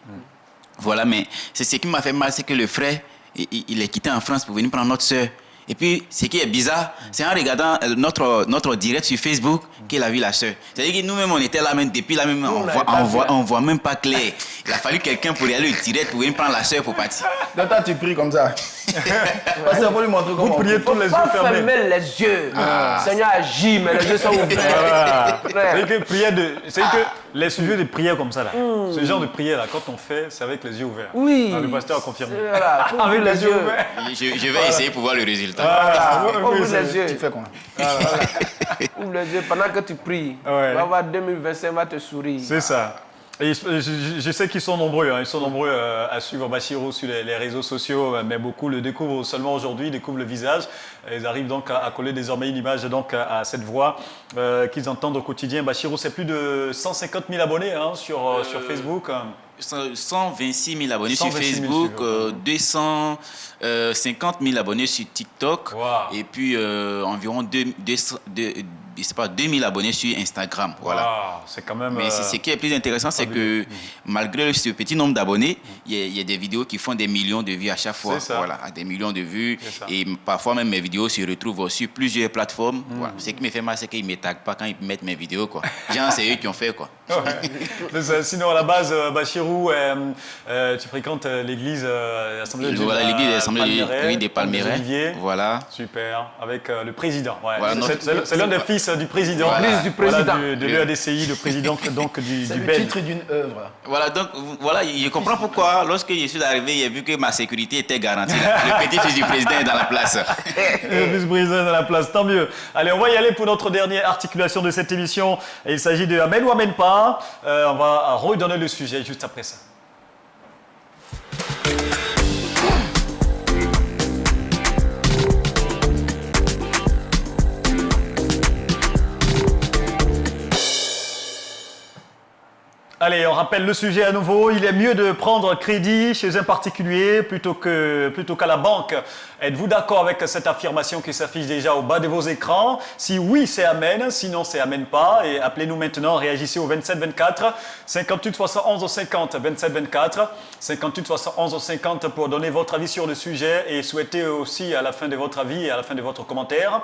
Voilà, mais c'est ce qui m'a fait mal, c'est que le frère, il est quitté en France pour venir prendre notre soeur. Et puis, ce qui est bizarre, c'est en regardant notre direct sur Facebook qu'elle a vu la sœur. C'est-à-dire que nous-mêmes, on était là même depuis là même, on voit même pas clair. Il a fallu quelqu'un pour y aller direct pour venir prendre la sœur pour partir. Donc toi, tu pries comme ça. Pasteur, faut lui montrer comment. Vous priez tous les yeux Pas fermés. fermer les yeux. Seigneur agit, mais les yeux sont ouverts. C'est que les sujets de prière comme ça, là, ce genre de prière, là, quand on fait, c'est avec les yeux ouverts. Oui. Le pasteur a confirmé. Voilà, faut Avec ouvrir les yeux ouverts. Je vais essayer pour voir le résultat. Ouvre les yeux. Tu fais quoi? Ouvre les yeux pendant que tu pries. Ouais. Tu vas voir 2025 va te sourire. C'est ça. Et je sais qu'ils sont nombreux, ils sont nombreux à suivre Bachirou sur les réseaux sociaux, mais beaucoup le découvrent seulement aujourd'hui, découvrent le visage. Ils arrivent donc à coller désormais une image donc à cette voix qu'ils entendent au quotidien. Bachirou, c'est plus de 150 000 abonnés sur Facebook. 126 000 abonnés sur 126 000 Facebook, suiveurs. 250 000 abonnés sur TikTok, Wow. et puis environ 2000 abonnés sur Instagram. Voilà. Wow, c'est quand même. Mais ce qui est plus intéressant, c'est que malgré ce petit nombre d'abonnés, il y a des vidéos qui font des millions de vues à chaque fois. C'est ça. Voilà, des millions de vues. C'est ça. Et parfois même mes vidéos se retrouvent sur plusieurs plateformes. Voilà. Ce qui me fait mal, c'est qu'ils ne me taguent pas quand ils mettent mes vidéos, quoi. Genre, c'est eux qui ont fait, quoi. Ouais. C'est ça. Sinon, à la base, Bachirou, tu fréquentes l'église l'Assemblée de Dieu. Voilà, l'église de l'Assemblée des Palmeraies. Olivier. Voilà. Super, avec le président. Ouais. Voilà, c'est l'un des fils du président. Voilà. L'église du président. Voilà, de l'EADCI, le président donc du C'est le BEL. titre d'une œuvre. Voilà, donc voilà, je comprends pourquoi, lorsque je suis arrivé, j'ai vu que ma sécurité était garantie. Le petit-fils du président est dans la place. Le vice-président dans la place, tant mieux. Allez, on va y aller pour notre dernière articulation de cette émission. Il s'agit de Amen ou Amen pas. On va redonner le sujet juste après ça. Allez, on rappelle le sujet à nouveau. Il est mieux de prendre crédit chez un particulier plutôt qu'à la banque. Êtes-vous d'accord avec cette affirmation qui s'affiche déjà au bas de vos écrans? Si oui, c'est Amen. Sinon, c'est Amen pas. Et appelez-nous maintenant. Réagissez au 27 24 58 71 50 27 24 58 71 50 pour donner votre avis sur le sujet et souhaiter aussi à la fin de votre avis et à la fin de votre commentaire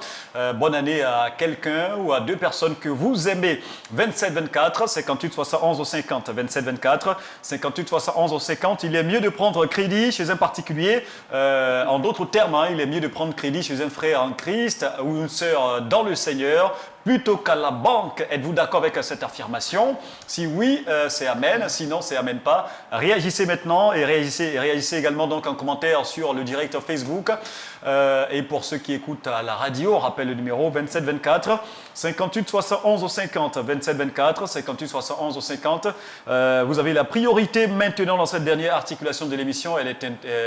bonne année à quelqu'un ou à deux personnes que vous aimez. 27 24 58 71 50 27 24 58 71 50. Il est mieux de prendre crédit chez un particulier. En d'autres termes, il est mieux de prendre crédit chez un frère en Christ ou une sœur dans le Seigneur plutôt qu'à la banque. Êtes-vous d'accord avec cette affirmation? Si oui, c'est Amen. Sinon, c'est Amen pas. Réagissez maintenant et réagissez également donc en commentaire sur le direct Facebook. Et pour ceux qui écoutent à la radio, on rappelle le numéro 27 24 58 71 50 27 24 58 71 50. Vous avez la priorité maintenant dans cette dernière articulation de l'émission. Elle est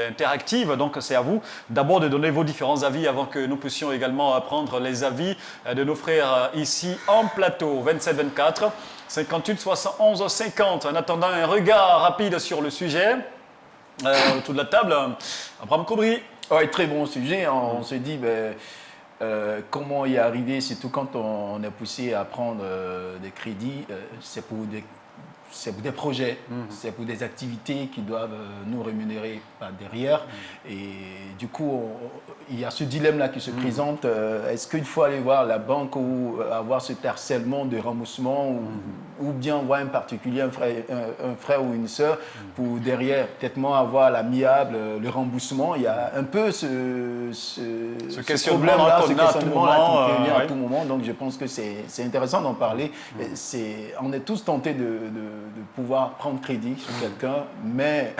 interactive, donc c'est à vous d'abord de donner vos différents avis avant que nous puissions également prendre les avis de nos frères ici en plateau. 27 24 58 71 50. En attendant un regard rapide sur le sujet, autour de la table, Abraham Koudry. Oui, très bon sujet. On se dit comment y arriver, surtout quand on est poussé à prendre des crédits, c'est pour des projets, c'est pour des activités qui doivent nous rémunérer derrière. Et du coup, il y a ce dilemme-là qui se présente. Est-ce qu'il faut aller voir la banque ou avoir ce harcèlement de remboursement ou bien voir un particulier, un frère ou une sœur pour derrière, peut-être avoir l'amiable, le remboursement. Il y a un peu ce questionnement-là qui prévient ouais. à tout moment. Donc je pense que c'est intéressant d'en parler. On est tous tentés de pouvoir prendre crédit sur quelqu'un, mais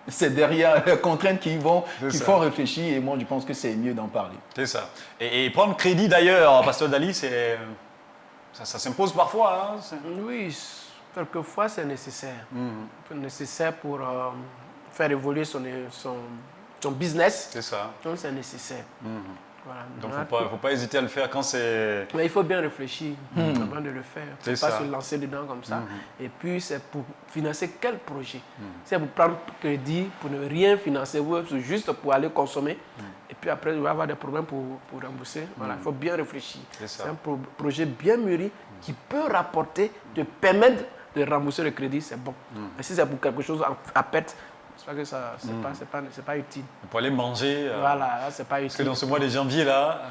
c'est derrière les contraintes qui font réfléchir, et moi je pense que c'est mieux d'en parler. C'est ça. Et prendre crédit d'ailleurs, Pasteur Dali, ça s'impose parfois. Oui, quelquefois c'est nécessaire. Nécessaire pour faire évoluer son business. C'est ça. Donc c'est nécessaire. Voilà. Donc il ne faut pas hésiter à le faire quand c'est... Mais il faut bien réfléchir avant de le faire. Il ne faut pas ça. se lancer dedans comme ça. Et puis c'est pour financer quel projet? C'est pour prendre crédit, pour ne rien financer, ou juste pour aller consommer. Et puis après, il va y avoir des problèmes pour rembourser. Voilà, il faut bien réfléchir. C'est un projet bien mûri qui peut rapporter, te permettre de rembourser le crédit, c'est bon. Mais si c'est pour quelque chose à perte, c'est que ça, c'est pas utile. Pour aller manger. Voilà, c'est pas utile. Parce que dans ce mois de janvier, là,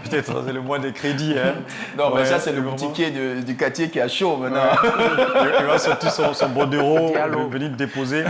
Peut-être c'est le mois des crédits. Hein. Non, mais Ouais, ça, c'est le vraiment. boutiquier du quartier qui a chaud maintenant. Il va sortir son bordereau, venir déposer.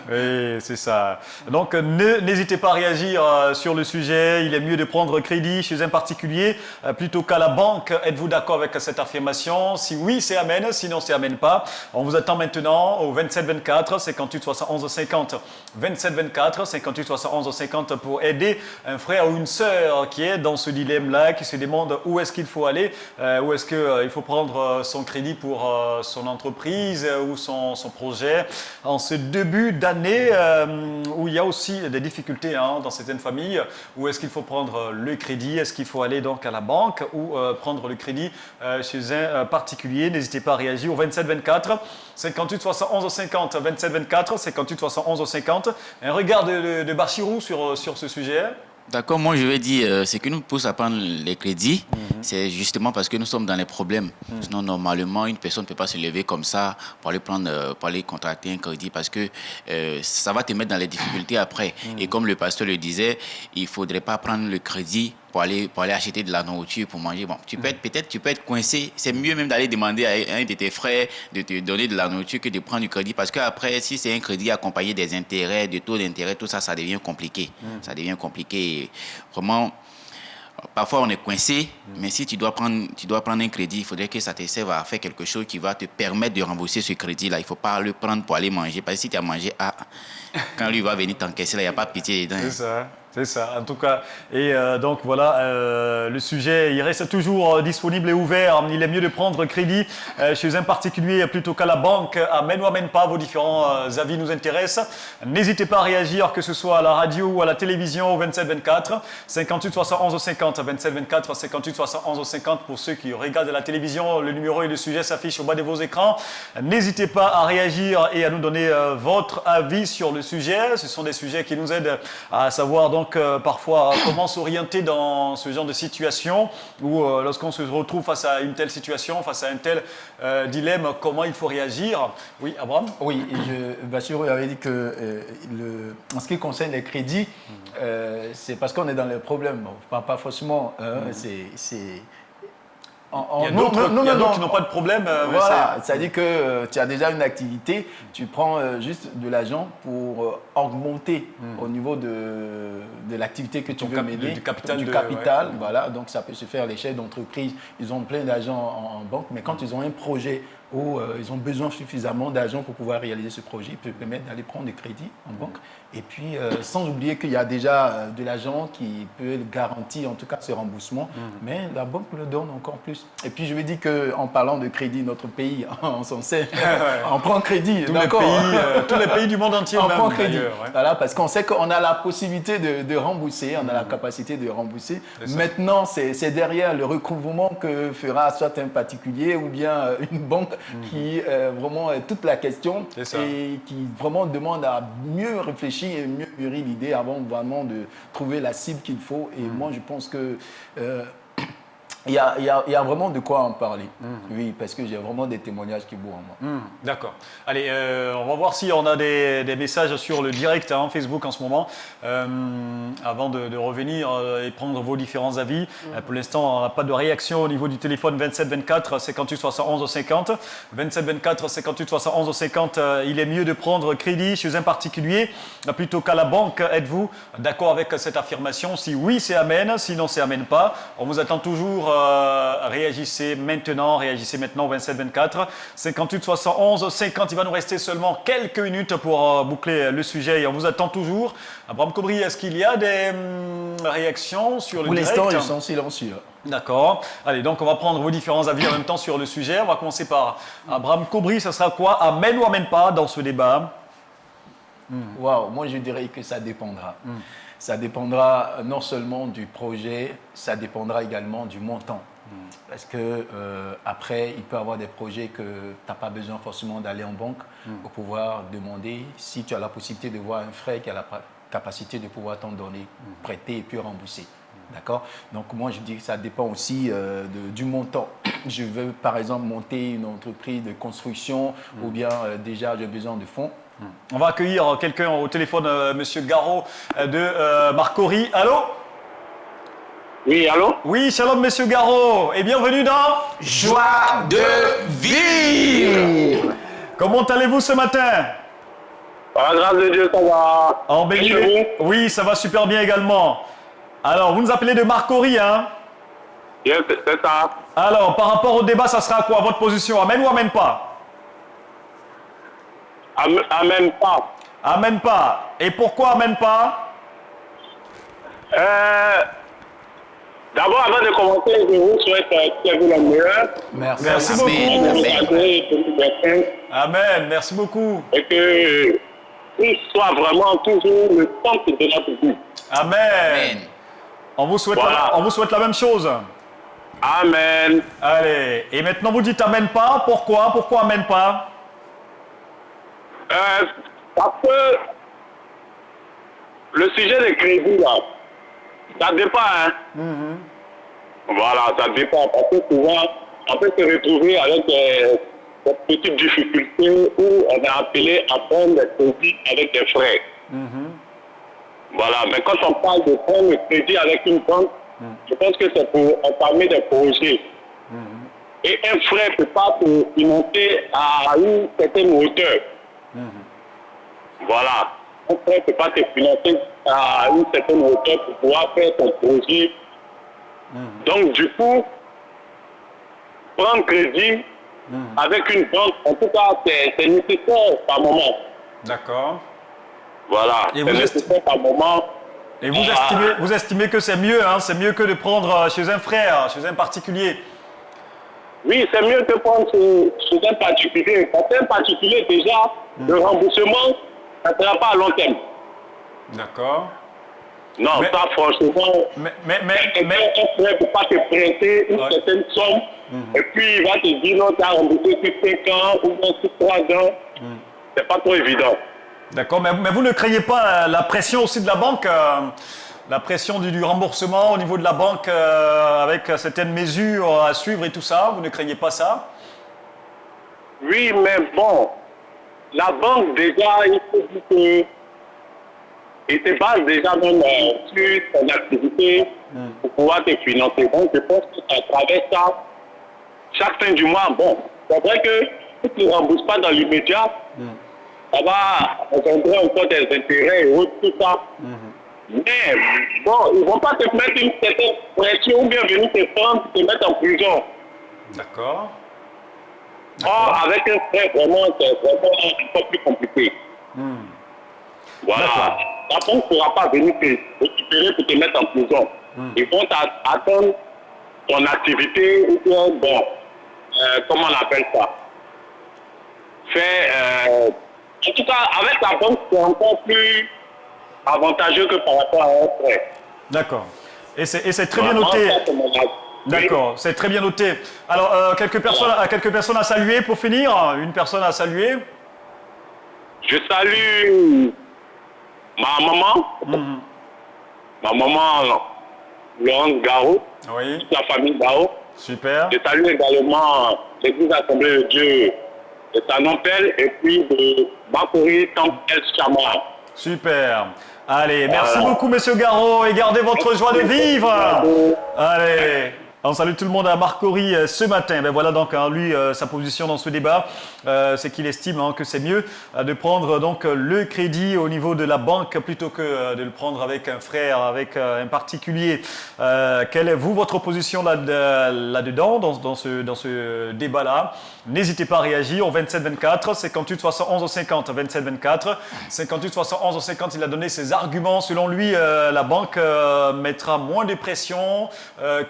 Oui, c'est ça. Donc, n'hésitez pas à réagir sur le sujet. Il est mieux de prendre crédit chez un particulier plutôt qu'à la banque. Êtes-vous d'accord avec cette affirmation? Si oui, c'est amen. Sinon, c'est amen pas. On vous attend maintenant au 27 24 58 71 50. 27 24 58 71 50 pour aider un frère ou une sœur qui est dans ce dilemme-là, qui se demande où est-ce qu'il faut aller, où est-ce qu'il faut prendre son crédit pour son entreprise ou son projet. En ce début d'année où il y a aussi des difficultés dans certaines familles, où est-ce qu'il faut prendre le crédit, est-ce qu'il faut aller donc à la banque ou prendre le crédit chez un particulier. N'hésitez pas à réagir au 27 24 58 71 50. 27 24 58 71 50. Un regard de Bachirou sur ce sujet. D'accord, moi je vais dire, ce qui nous pousse à prendre les crédits, c'est justement parce que nous sommes dans les problèmes. Sinon, normalement, une personne ne peut pas se lever comme ça pour aller contracter un crédit parce que ça va te mettre dans les difficultés après. Et comme le pasteur le disait, il ne faudrait pas prendre le crédit pour aller acheter de la nourriture, pour manger. Bon, tu peux être coincé. C'est mieux même d'aller demander à un de tes frères de te donner de la nourriture que de prendre du crédit. Parce qu'après, si c'est un crédit accompagné des intérêts, des taux d'intérêt, tout ça, ça devient compliqué. Ça devient compliqué. Et vraiment, parfois on est coincé, mais si tu dois prendre un crédit, il faudrait que ça te serve à faire quelque chose qui va te permettre de rembourser ce crédit-là. Il ne faut pas le prendre pour aller manger. Parce que si tu as mangé, quand lui va venir t'encaisser, là, il n'y a pas pitié dedans. C'est ça. C'est ça, en tout cas. Et donc voilà, le sujet, il reste toujours disponible et ouvert. Il est mieux de prendre crédit chez un particulier plutôt qu'à la banque. Amen ou amen pas, vos différents avis nous intéressent. N'hésitez pas à réagir, que ce soit à la radio ou à la télévision au 27 24 58 71 50. 27 24 58 71 50 pour ceux qui regardent la télévision. Le numéro et le sujet s'affichent au bas de vos écrans. N'hésitez pas à réagir et à nous donner votre avis sur le sujet. Ce sont des sujets qui nous aident à savoir donc parfois comment s'orienter dans ce genre de situation ou lorsqu'on se retrouve face à une telle situation, face à un tel dilemme, comment il faut réagir. Oui, Abraham? Oui, Bachirou avait dit que en ce qui concerne les crédits, c'est parce qu'on est dans les problèmes. Bon, pas forcément. Il y a d'autres qui n'ont pas de problème. Voilà, c'est-à-dire que tu as déjà une activité, tu prends juste de l'argent pour augmenter au niveau de l'activité que tu veux mener, du capital. Ouais. Voilà, donc ça peut se faire. Les chefs d'entreprise, ils ont plein d'argent en banque, mais quand ils ont un projet où ils ont besoin suffisamment d'argent pour pouvoir réaliser ce projet, ils peuvent permettre d'aller prendre des crédits en banque. Et puis, sans oublier qu'il y a déjà de l'argent qui peut garantir en tout cas ce remboursement, mais la banque le donne encore plus. Et puis, je veux dire qu'en parlant de crédit, notre pays, on s'en sert, on prend crédit. Tous les pays du monde entier, on prend crédit. Ouais. Voilà, parce qu'on sait qu'on a la possibilité de rembourser, on a la capacité de rembourser. Maintenant, c'est derrière le recouvrement que fera soit un particulier ou bien une banque qui vraiment est toute la question et qui vraiment demande à mieux réfléchir et mieux mûrir l'idée avant vraiment de trouver la cible qu'il faut. Et moi, je pense que il y a vraiment de quoi en parler. Oui, parce que j'ai vraiment des témoignages qui bougent en moi. D'accord. Allez, on va voir si on a des messages sur le direct Facebook en ce moment. Avant de revenir et prendre vos différents avis. Pour l'instant, on n'a pas de réaction au niveau du téléphone 27 24 58 71 50. 27 24 58 71 50. Il est mieux de prendre crédit chez un particulier plutôt qu'à la banque. Êtes-vous d'accord avec cette affirmation? Si oui, c'est amen. Sinon, c'est amen pas. On vous attend toujours. Réagissez maintenant au 27 24 58 71 50. Il va nous rester seulement quelques minutes pour boucler le sujet et on vous attend toujours. Abraham Kobri, est-ce qu'il y a des réactions sur le direct? Pour l'instant, ils sont silencieux. D'accord. Allez, donc on va prendre vos différents avis en même temps sur le sujet. On va commencer par Abraham Kobri. Ça sera quoi? Amen ou amen pas dans ce débat? Waouh, moi je dirais que ça dépendra. Ça dépendra non seulement du projet, ça dépendra également du montant. Parce que après, il peut y avoir des projets que tu n'as pas besoin forcément d'aller en banque pour pouvoir demander si tu as la possibilité de voir un frère qui a la capacité de pouvoir t'en donner, prêter et puis rembourser. D'accord? Donc moi je dis que ça dépend aussi du montant. je veux par exemple monter une entreprise de construction ou bien déjà j'ai besoin de fonds. On va accueillir quelqu'un au téléphone, Monsieur Garot de Marcory. Allô? Oui, allô? Oui, shalom Monsieur Garot et bienvenue dans Joie de vivre. Comment allez-vous ce matin? Par la grâce de Dieu, ça va. En béni. Oui, ça va super bien également. Alors, vous nous appelez de Marcory, hein? Yes, c'est ça. Alors, par rapport au débat, ça sera quoi votre position? Amen ou amen pas? Amen pas. Amen pas. Et pourquoi amen pas? D'abord, avant de commencer, je vous souhaite que vous le meilleur. Merci. Merci beaucoup. Amen. Merci beaucoup. Et que il soit vraiment toujours le centre de notre vie. Amen. On vous souhaite, Voilà. on vous souhaite la même chose. Amen. Allez. Et maintenant, vous dites amen pas. Pourquoi? Pourquoi amen pas? Parce que le sujet des crédits, là, ça dépend. Hein? Voilà, ça dépend. Parce que souvent, on peut se retrouver avec des petites difficultés où on est appelé à prendre des crédits avec des frais. Voilà, mais quand on parle de prendre le crédit avec une banque, je pense que c'est pour entamer des projets. Et un frais ne peut pas se financer à une certaine hauteur. Voilà. Un frais ne peut pas se financer à une certaine hauteur pour pouvoir faire ton projet. Donc, du coup, prendre crédit avec une banque, en tout cas, c'est nécessaire par moment. D'accord. Voilà, Et c'est vous nécessaire par moment. Et vous estimez que c'est mieux, hein? C'est mieux que de prendre chez un frère, chez un particulier. Oui, c'est mieux que prendre chez un particulier. Parce qu'un particulier, déjà, le remboursement, ça ne sera pas à long terme. D'accord. Non, Mais- ça, franchement, Mais un frère ne peut pas te prêter une certaine somme, et puis il va te dire, non, tu as remboursé sur 5 ans ou bien sur 3 ans. C'est pas trop évident. d'accord, mais vous ne craignez pas la pression aussi de la banque, la pression du remboursement au niveau de la banque avec certaines mesures à suivre et tout ça? Vous ne craignez pas ça? Oui, mais bon, la banque, déjà, il faut dire que il se base déjà même sur son activité pour pouvoir te financer. Donc, je pense qu'à travers ça, chaque fin du mois, bon, c'est vrai que si tu ne rembourses pas dans l'immédiat, ça va engendrer encore des intérêts et autres, tout ça. Mais bon, ils ne vont pas te mettre une certaine pression ou bien venir te prendre, te mettre en prison. D'accord. Or, avec un frère, vraiment, c'est vraiment un peu plus compliqué. Voilà. La banque ne pourra pas venir te récupérer pour te mettre en prison. Ils vont attendre ton activité ou bien, bon, comment on appelle ça? En tout cas, avec la banque, c'est encore plus avantageux que par rapport à un frère. D'accord. Et c'est très bien Vraiment, noté. ça, c'est mon avis. D'accord, c'est très bien noté. Alors, quelques personnes à saluer pour finir. Une personne à saluer. Je salue ma maman, Laurence Garot, Oui. toute la famille Garot. Super. Je salue également l'église Assemblée de Dieu de Sanompel et puis de Marcory Temple El Chama. Super. Allez, merci beaucoup, Monsieur Garot, et gardez votre joie de vivre. Allez. On salue tout le monde à Marcory ce matin. Ben voilà donc lui sa position dans ce débat, c'est qu'il estime que c'est mieux de prendre donc le crédit au niveau de la banque plutôt que de le prendre avec un frère, avec un particulier. Quelle est votre position là-dedans dans ce débat-là? N'hésitez pas à réagir au 27-24, 58-71 50, 27-24, 58-71 50. Il a donné ses arguments. Selon lui, la banque mettra moins de pression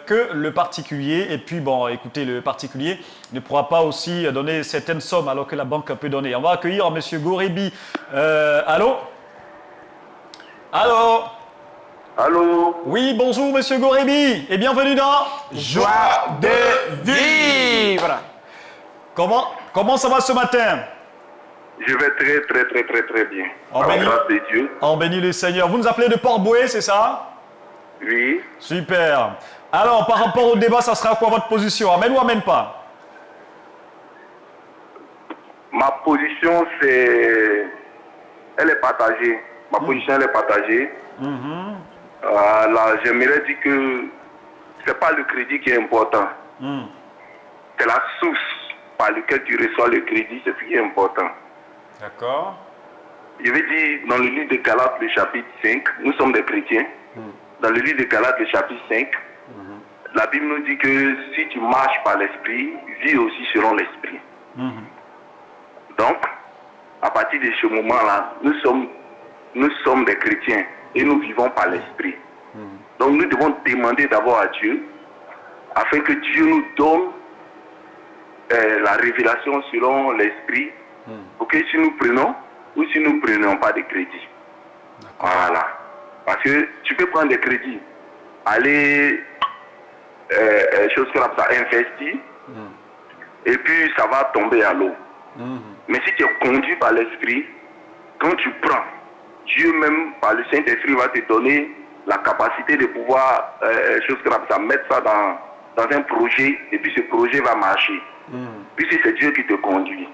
que le particulier. Et puis, bon, écoutez, le particulier ne pourra pas aussi donner certaines sommes alors que la banque peut donner. On va accueillir M. Gorebi. Allô? Allô? Allô? Oui, bonjour M. Gorebi et bienvenue dans Joie de vivre. Comment ça va ce matin? Je vais très bien. On Par la bénit. grâce de Dieu. On bénit le Seigneur. Vous nous appelez de Port-Boué, c'est ça? Oui. Super. Alors, par rapport au débat, ça sera quoi votre position? Amen ou amen pas? Ma position, elle est partagée. Ma position, elle est partagée. Là, j'aimerais dire que c'est pas le crédit qui est important. C'est la source par laquelle tu reçois le crédit, c'est ce qui est important. D'accord. Je vais dire, dans le livre de Galates, le chapitre 5, nous sommes des chrétiens. Dans le livre de Galates, le chapitre 5, la Bible nous dit que si tu marches par l'esprit, vis aussi selon l'esprit. Donc, à partir de ce moment-là, nous sommes des chrétiens et nous vivons par l'esprit. Donc, nous devons demander d'abord à Dieu, afin que Dieu nous donne la révélation selon l'esprit, pour que si nous prenons ou si nous ne prenons pas de crédit. Voilà. Parce que tu peux prendre des crédits, aller, chose comme ça, investir, et puis ça va tomber à l'eau. Mais si tu es conduit par l'esprit, quand tu prends, Dieu même, par le Saint-Esprit, va te donner la capacité de pouvoir, chose comme ça, mettre ça dans un projet, et puis ce projet va marcher. Puis c'est Dieu qui te conduit.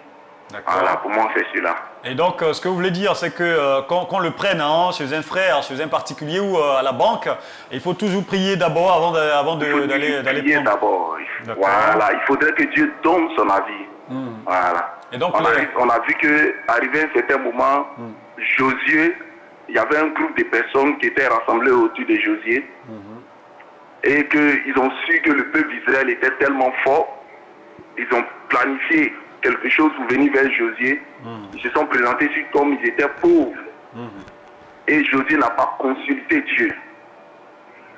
Voilà, pour moi, c'est cela. Et donc, ce que vous voulez dire, c'est que qu'on le prenne chez un frère, chez un particulier ou à la banque, il faut toujours prier d'abord avant d'aller prier prendre. d'abord. Voilà, il faudrait que Dieu donne son avis. Voilà. Et donc, on a vu qu'arrivé à un certain moment, Josué, il y avait un groupe de personnes qui étaient rassemblées autour de Josué et qu'ils ont su que le peuple d'Israël était tellement fort, ils ont planifié quelque chose pour venir vers Josué. Ils se sont présentés comme ils étaient pauvres. Et Josué n'a pas consulté Dieu.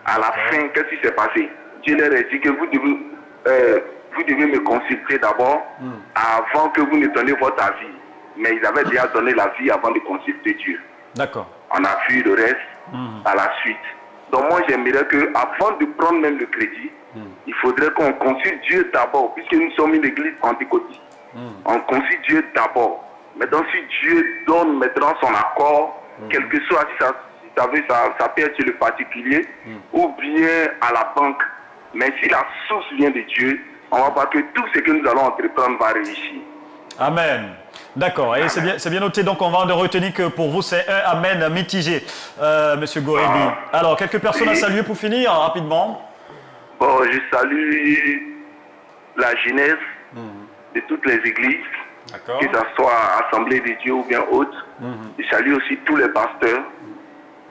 À la fin, qu'est-ce qui s'est passé? Dieu leur a dit que vous devez me consulter d'abord avant que vous ne donniez votre avis. Mais ils avaient déjà donné l'avis avant de consulter Dieu. D'accord. On a vu le reste à la suite. Donc moi j'aimerais qu'avant de prendre même le crédit, il faudrait qu'on consulte Dieu d'abord, puisque nous sommes une église pentecôtiste. On consulte Dieu d'abord. Maintenant si Dieu donne maintenant son accord, quel que soit si ça peut être sur le particulier ou bien à la banque. Mais si la source vient de Dieu, on va voir que tout ce que nous allons entreprendre va réussir. Amen. D'accord, et c'est bien noté, donc on va retenir que pour vous c'est un amen mitigé, Monsieur Gorebi. Alors, quelques personnes à saluer pour finir, rapidement. Bon, je salue la jeunesse de toutes les églises, que ce soit Assemblée de Dieu ou bien autres. Je salue aussi tous les pasteurs.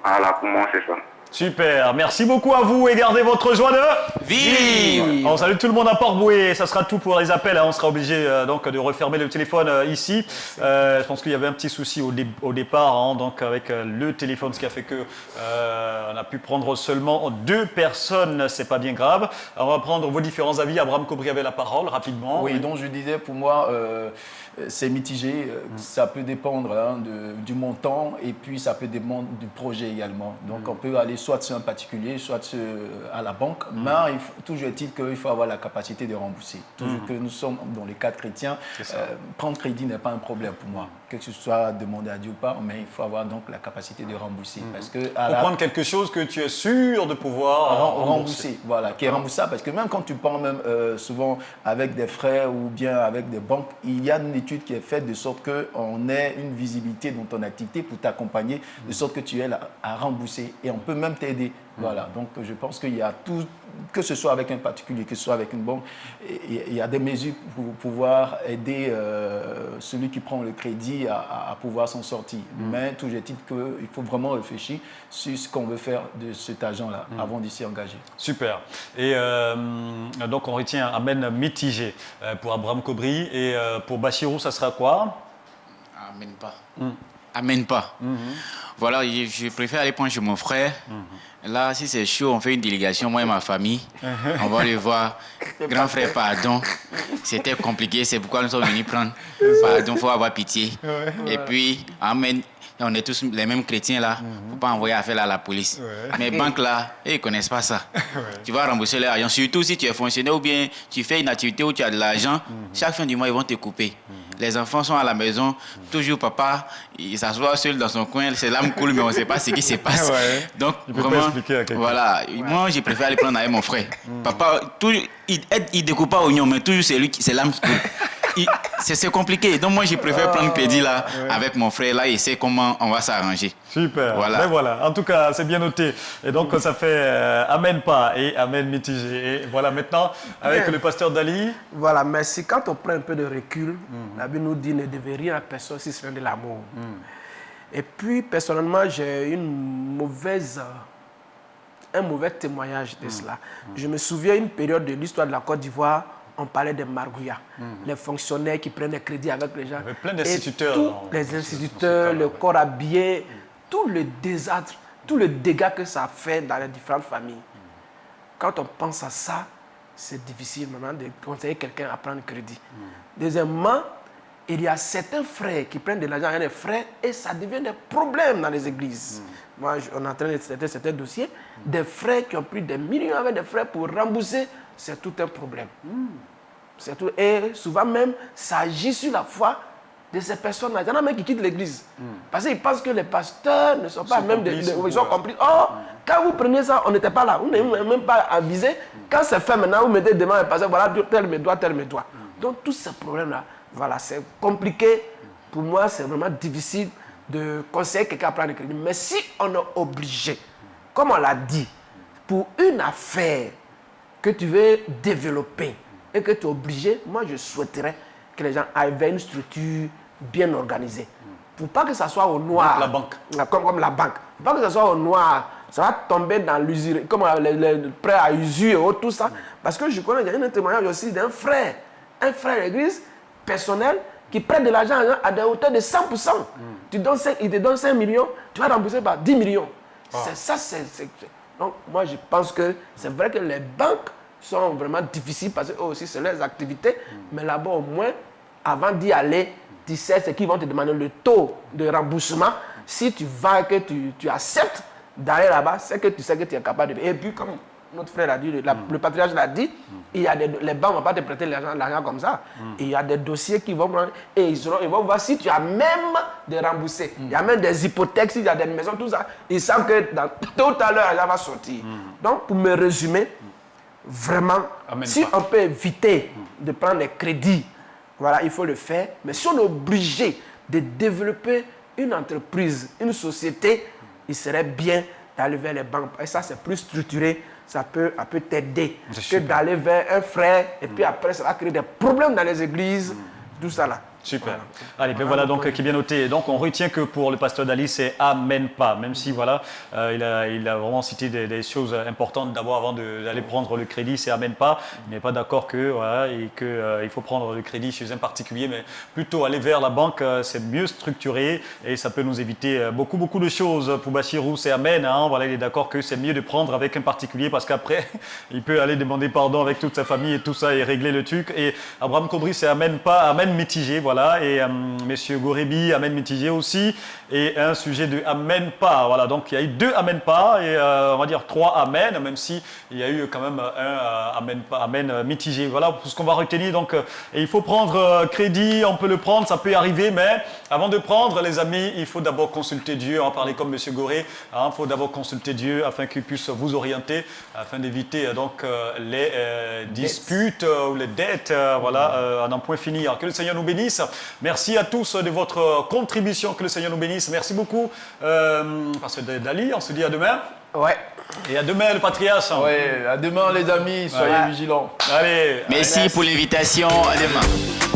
Voilà, pour moi c'est ça. Super, merci beaucoup à vous et gardez votre joie de vivre. On salue tout le monde à Port-Bouët, ça sera tout pour les appels, on sera obligé donc de refermer le téléphone ici. Je pense qu'il y avait un petit souci au départ, donc avec le téléphone, ce qui a fait que on a pu prendre seulement 2 personnes, c'est pas bien grave. Alors, on va prendre vos différents avis. Abraham Cobry avait la parole rapidement. Oui, donc je disais pour moi c'est mitigé, ça peut dépendre du montant et puis ça peut dépendre du projet également. Donc on peut aller soit sur un particulier, soit à la banque, mais toujours est-il qu'il faut avoir la capacité de rembourser. Toujours que nous sommes dans les cadres chrétiens, prendre crédit n'est pas un problème pour moi, que ce soit demandé à Dieu ou pas, mais il faut avoir donc la capacité de rembourser. Parce que pour prendre quelque chose que tu es sûr de pouvoir rembourser. Voilà, qui est remboursable, parce que même quand tu prends même souvent avec des frères ou bien avec des banques, il y a une étude qui est faite de sorte qu'on ait une visibilité dans ton activité pour t'accompagner, de sorte que tu aies à rembourser et on peut même t'aider. Voilà, donc je pense qu'il y a tout, que ce soit avec un particulier, que ce soit avec une banque, il y a des mesures pour pouvoir aider celui qui prend le crédit à pouvoir s'en sortir. Mais toujours est-il qu'il faut vraiment réfléchir sur ce qu'on veut faire de cet argent-là avant de s'y engager. Super. Et donc on retient un amen mitigé pour Abraham Cobry et pour Bachirou, ça sera quoi? Amen pas. Amen pas. Voilà, je préfère aller prendre chez mon frère. Là, si c'est chaud, on fait une délégation, moi et ma famille. On va le voir. Grand frère, pardon. C'était compliqué, c'est pourquoi nous sommes venus prendre. Pardon, il faut avoir pitié. Et puis, amen. On est tous les mêmes chrétiens là. Il ne faut pas envoyer affaire à la police. Mais banques là, ils ne connaissent pas ça. Tu vas rembourser l'argent. Surtout si tu es fonctionnaire ou bien tu fais une activité où tu as de l'argent. Chaque fin du mois, ils vont te couper. Les enfants sont à la maison, toujours papa, il s'assoit seul dans son coin, ses larmes coulent, mais on ne sait pas ce qui se passe. Ouais. Donc, Il peut pas vraiment, expliquer à quelqu'un. voilà. Moi, je préfère aller prendre avec mon frère. Papa, il découpe pas oignon, mais toujours c'est lui qui, ses larmes coulent. C'est compliqué. Donc, moi, je préfère prendre crédit là, avec mon frère, là, et c'est comment on va s'arranger. Super. Voilà. Ben voilà. En tout cas, c'est bien noté. Et donc, ça fait Amen pas et Amen mitigé. Et voilà, maintenant, avec Bien. le pasteur Dali. Voilà, merci. Quand on prend un peu de recul, la Bible nous dit ne devez rien à personne si ce n'est de l'amour. Et puis, personnellement, j'ai un mauvais témoignage de cela. Je me souviens une période de l'histoire de la Côte d'Ivoire, on parlait des margouillas, les fonctionnaires qui prennent des crédits avec les gens. Il y avait plein d'instituteurs. Et tous les instituteurs, le corps habillé, tout le désastre, tout le dégât que ça fait dans les différentes familles. Quand on pense à ça, c'est difficile maintenant de conseiller quelqu'un à prendre crédit. Deuxièmement, il y a certains frères qui prennent de l'argent à des frères et ça devient des problèmes dans les églises. Moi, on est en train de traiter certains dossiers. Des frères qui ont pris des millions avec des frères pour rembourser, c'est tout un problème. C'est tout. Et souvent même, ça agit sur la foi de ces personnes-là. Il y en a même qui quittent l'église. Parce qu'ils pensent que les pasteurs ne sont pas même ils ont compris. Oh, quand vous prenez ça, on n'était pas là. Vous n'avez même pas avisé. Quand c'est fait maintenant, vous mettez devant un pasteur, voilà, tel me doit, tel me doit. Donc tous ces problèmes-là, voilà, c'est compliqué. Pour moi, c'est vraiment difficile de conseiller quelqu'un à prendre le crédit. Mais si on est obligé, comme on l'a dit, pour une affaire que tu veux développer et que tu es obligé, moi je souhaiterais que les gens aillent vers une structure bien organisée. Pour pas que ça soit au noir. La banque. Comme la banque. Pour pas que ça soit au noir. Ça va tomber dans l'usure, comme les prêts à usure et tout ça. Parce que je connais, il y a un témoignage aussi d'un frère. Un frère d'église personnel qui prête de l'argent à des hauteurs de 100%. Il te donne 5 millions, tu vas rembourser par 10 millions. C'est ça, Donc, moi, je pense que c'est vrai que les banques sont vraiment difficiles parce que eux aussi, c'est leurs activités. Mais là-bas, au moins, avant d'y aller, tu sais ce qu'ils vont te demander, le taux de remboursement. Si tu vas et que tu acceptes d'aller là-bas, c'est que tu sais que tu es capable de... Et puis, comme notre frère a dit, le patriarche l'a dit, il y a les banques ne vont pas te prêter l'argent comme ça. Il y a des dossiers qui vont prendre et ils vont voir si tu as même de rembourser. Il y a même des hypothèques, il y a des maisons, tout ça. Ils savent que tôt ou tard, l'argent va sortir. Donc, pour me résumer, vraiment, si on peut éviter de prendre des crédits, voilà, il faut le faire. Mais si on est obligé de développer une entreprise, une société, il serait bien d'aller vers les banques. Et ça, c'est plus structuré. Ça peut t'aider que d'aller vers un frère et puis après, ça va créer des problèmes dans les églises, tout ça là. Super. Allez, ben voilà donc qui est bien noté. Donc on retient que pour le pasteur Dali, c'est Amen pas. Même si voilà, il a vraiment cité des choses importantes d'abord avant d'aller prendre le crédit, c'est Amen pas. Il n'est pas d'accord que voilà et que il faut prendre le crédit chez un particulier, mais plutôt aller vers la banque, c'est mieux structuré et ça peut nous éviter beaucoup de choses. Pour Bachirou, c'est Amen. Hein, voilà, il est d'accord que c'est mieux de prendre avec un particulier parce qu'après il peut aller demander pardon avec toute sa famille et tout ça et régler le truc. Et Abraham Kobri, c'est Amen pas, Amen mitigé. Voilà. Et Monsieur Gorebi, Amen mitigé aussi, et un sujet de Amen pas. Voilà, donc il y a eu 2 Amen pas, et on va dire 3 Amen, même si il y a eu quand même un Amen pas, Amen mitigé. Voilà pour ce qu'on va retenir. Donc, et il faut prendre crédit, on peut le prendre, ça peut arriver, mais avant de prendre, les amis, il faut d'abord consulter Dieu. On va parler comme Monsieur Goré, il faut d'abord consulter Dieu afin qu'il puisse vous orienter, afin d'éviter donc les disputes ou les dettes. Voilà, à un point fini. Alors, que le Seigneur nous bénisse. Merci à tous de votre contribution. Que le Seigneur nous bénisse. Merci beaucoup, pasteur Dali. On se dit à demain. Ouais. Et à demain, le patriarche. Ouais, à demain, les amis. Soyez vigilants. Allez. Merci pour l'invitation. À demain.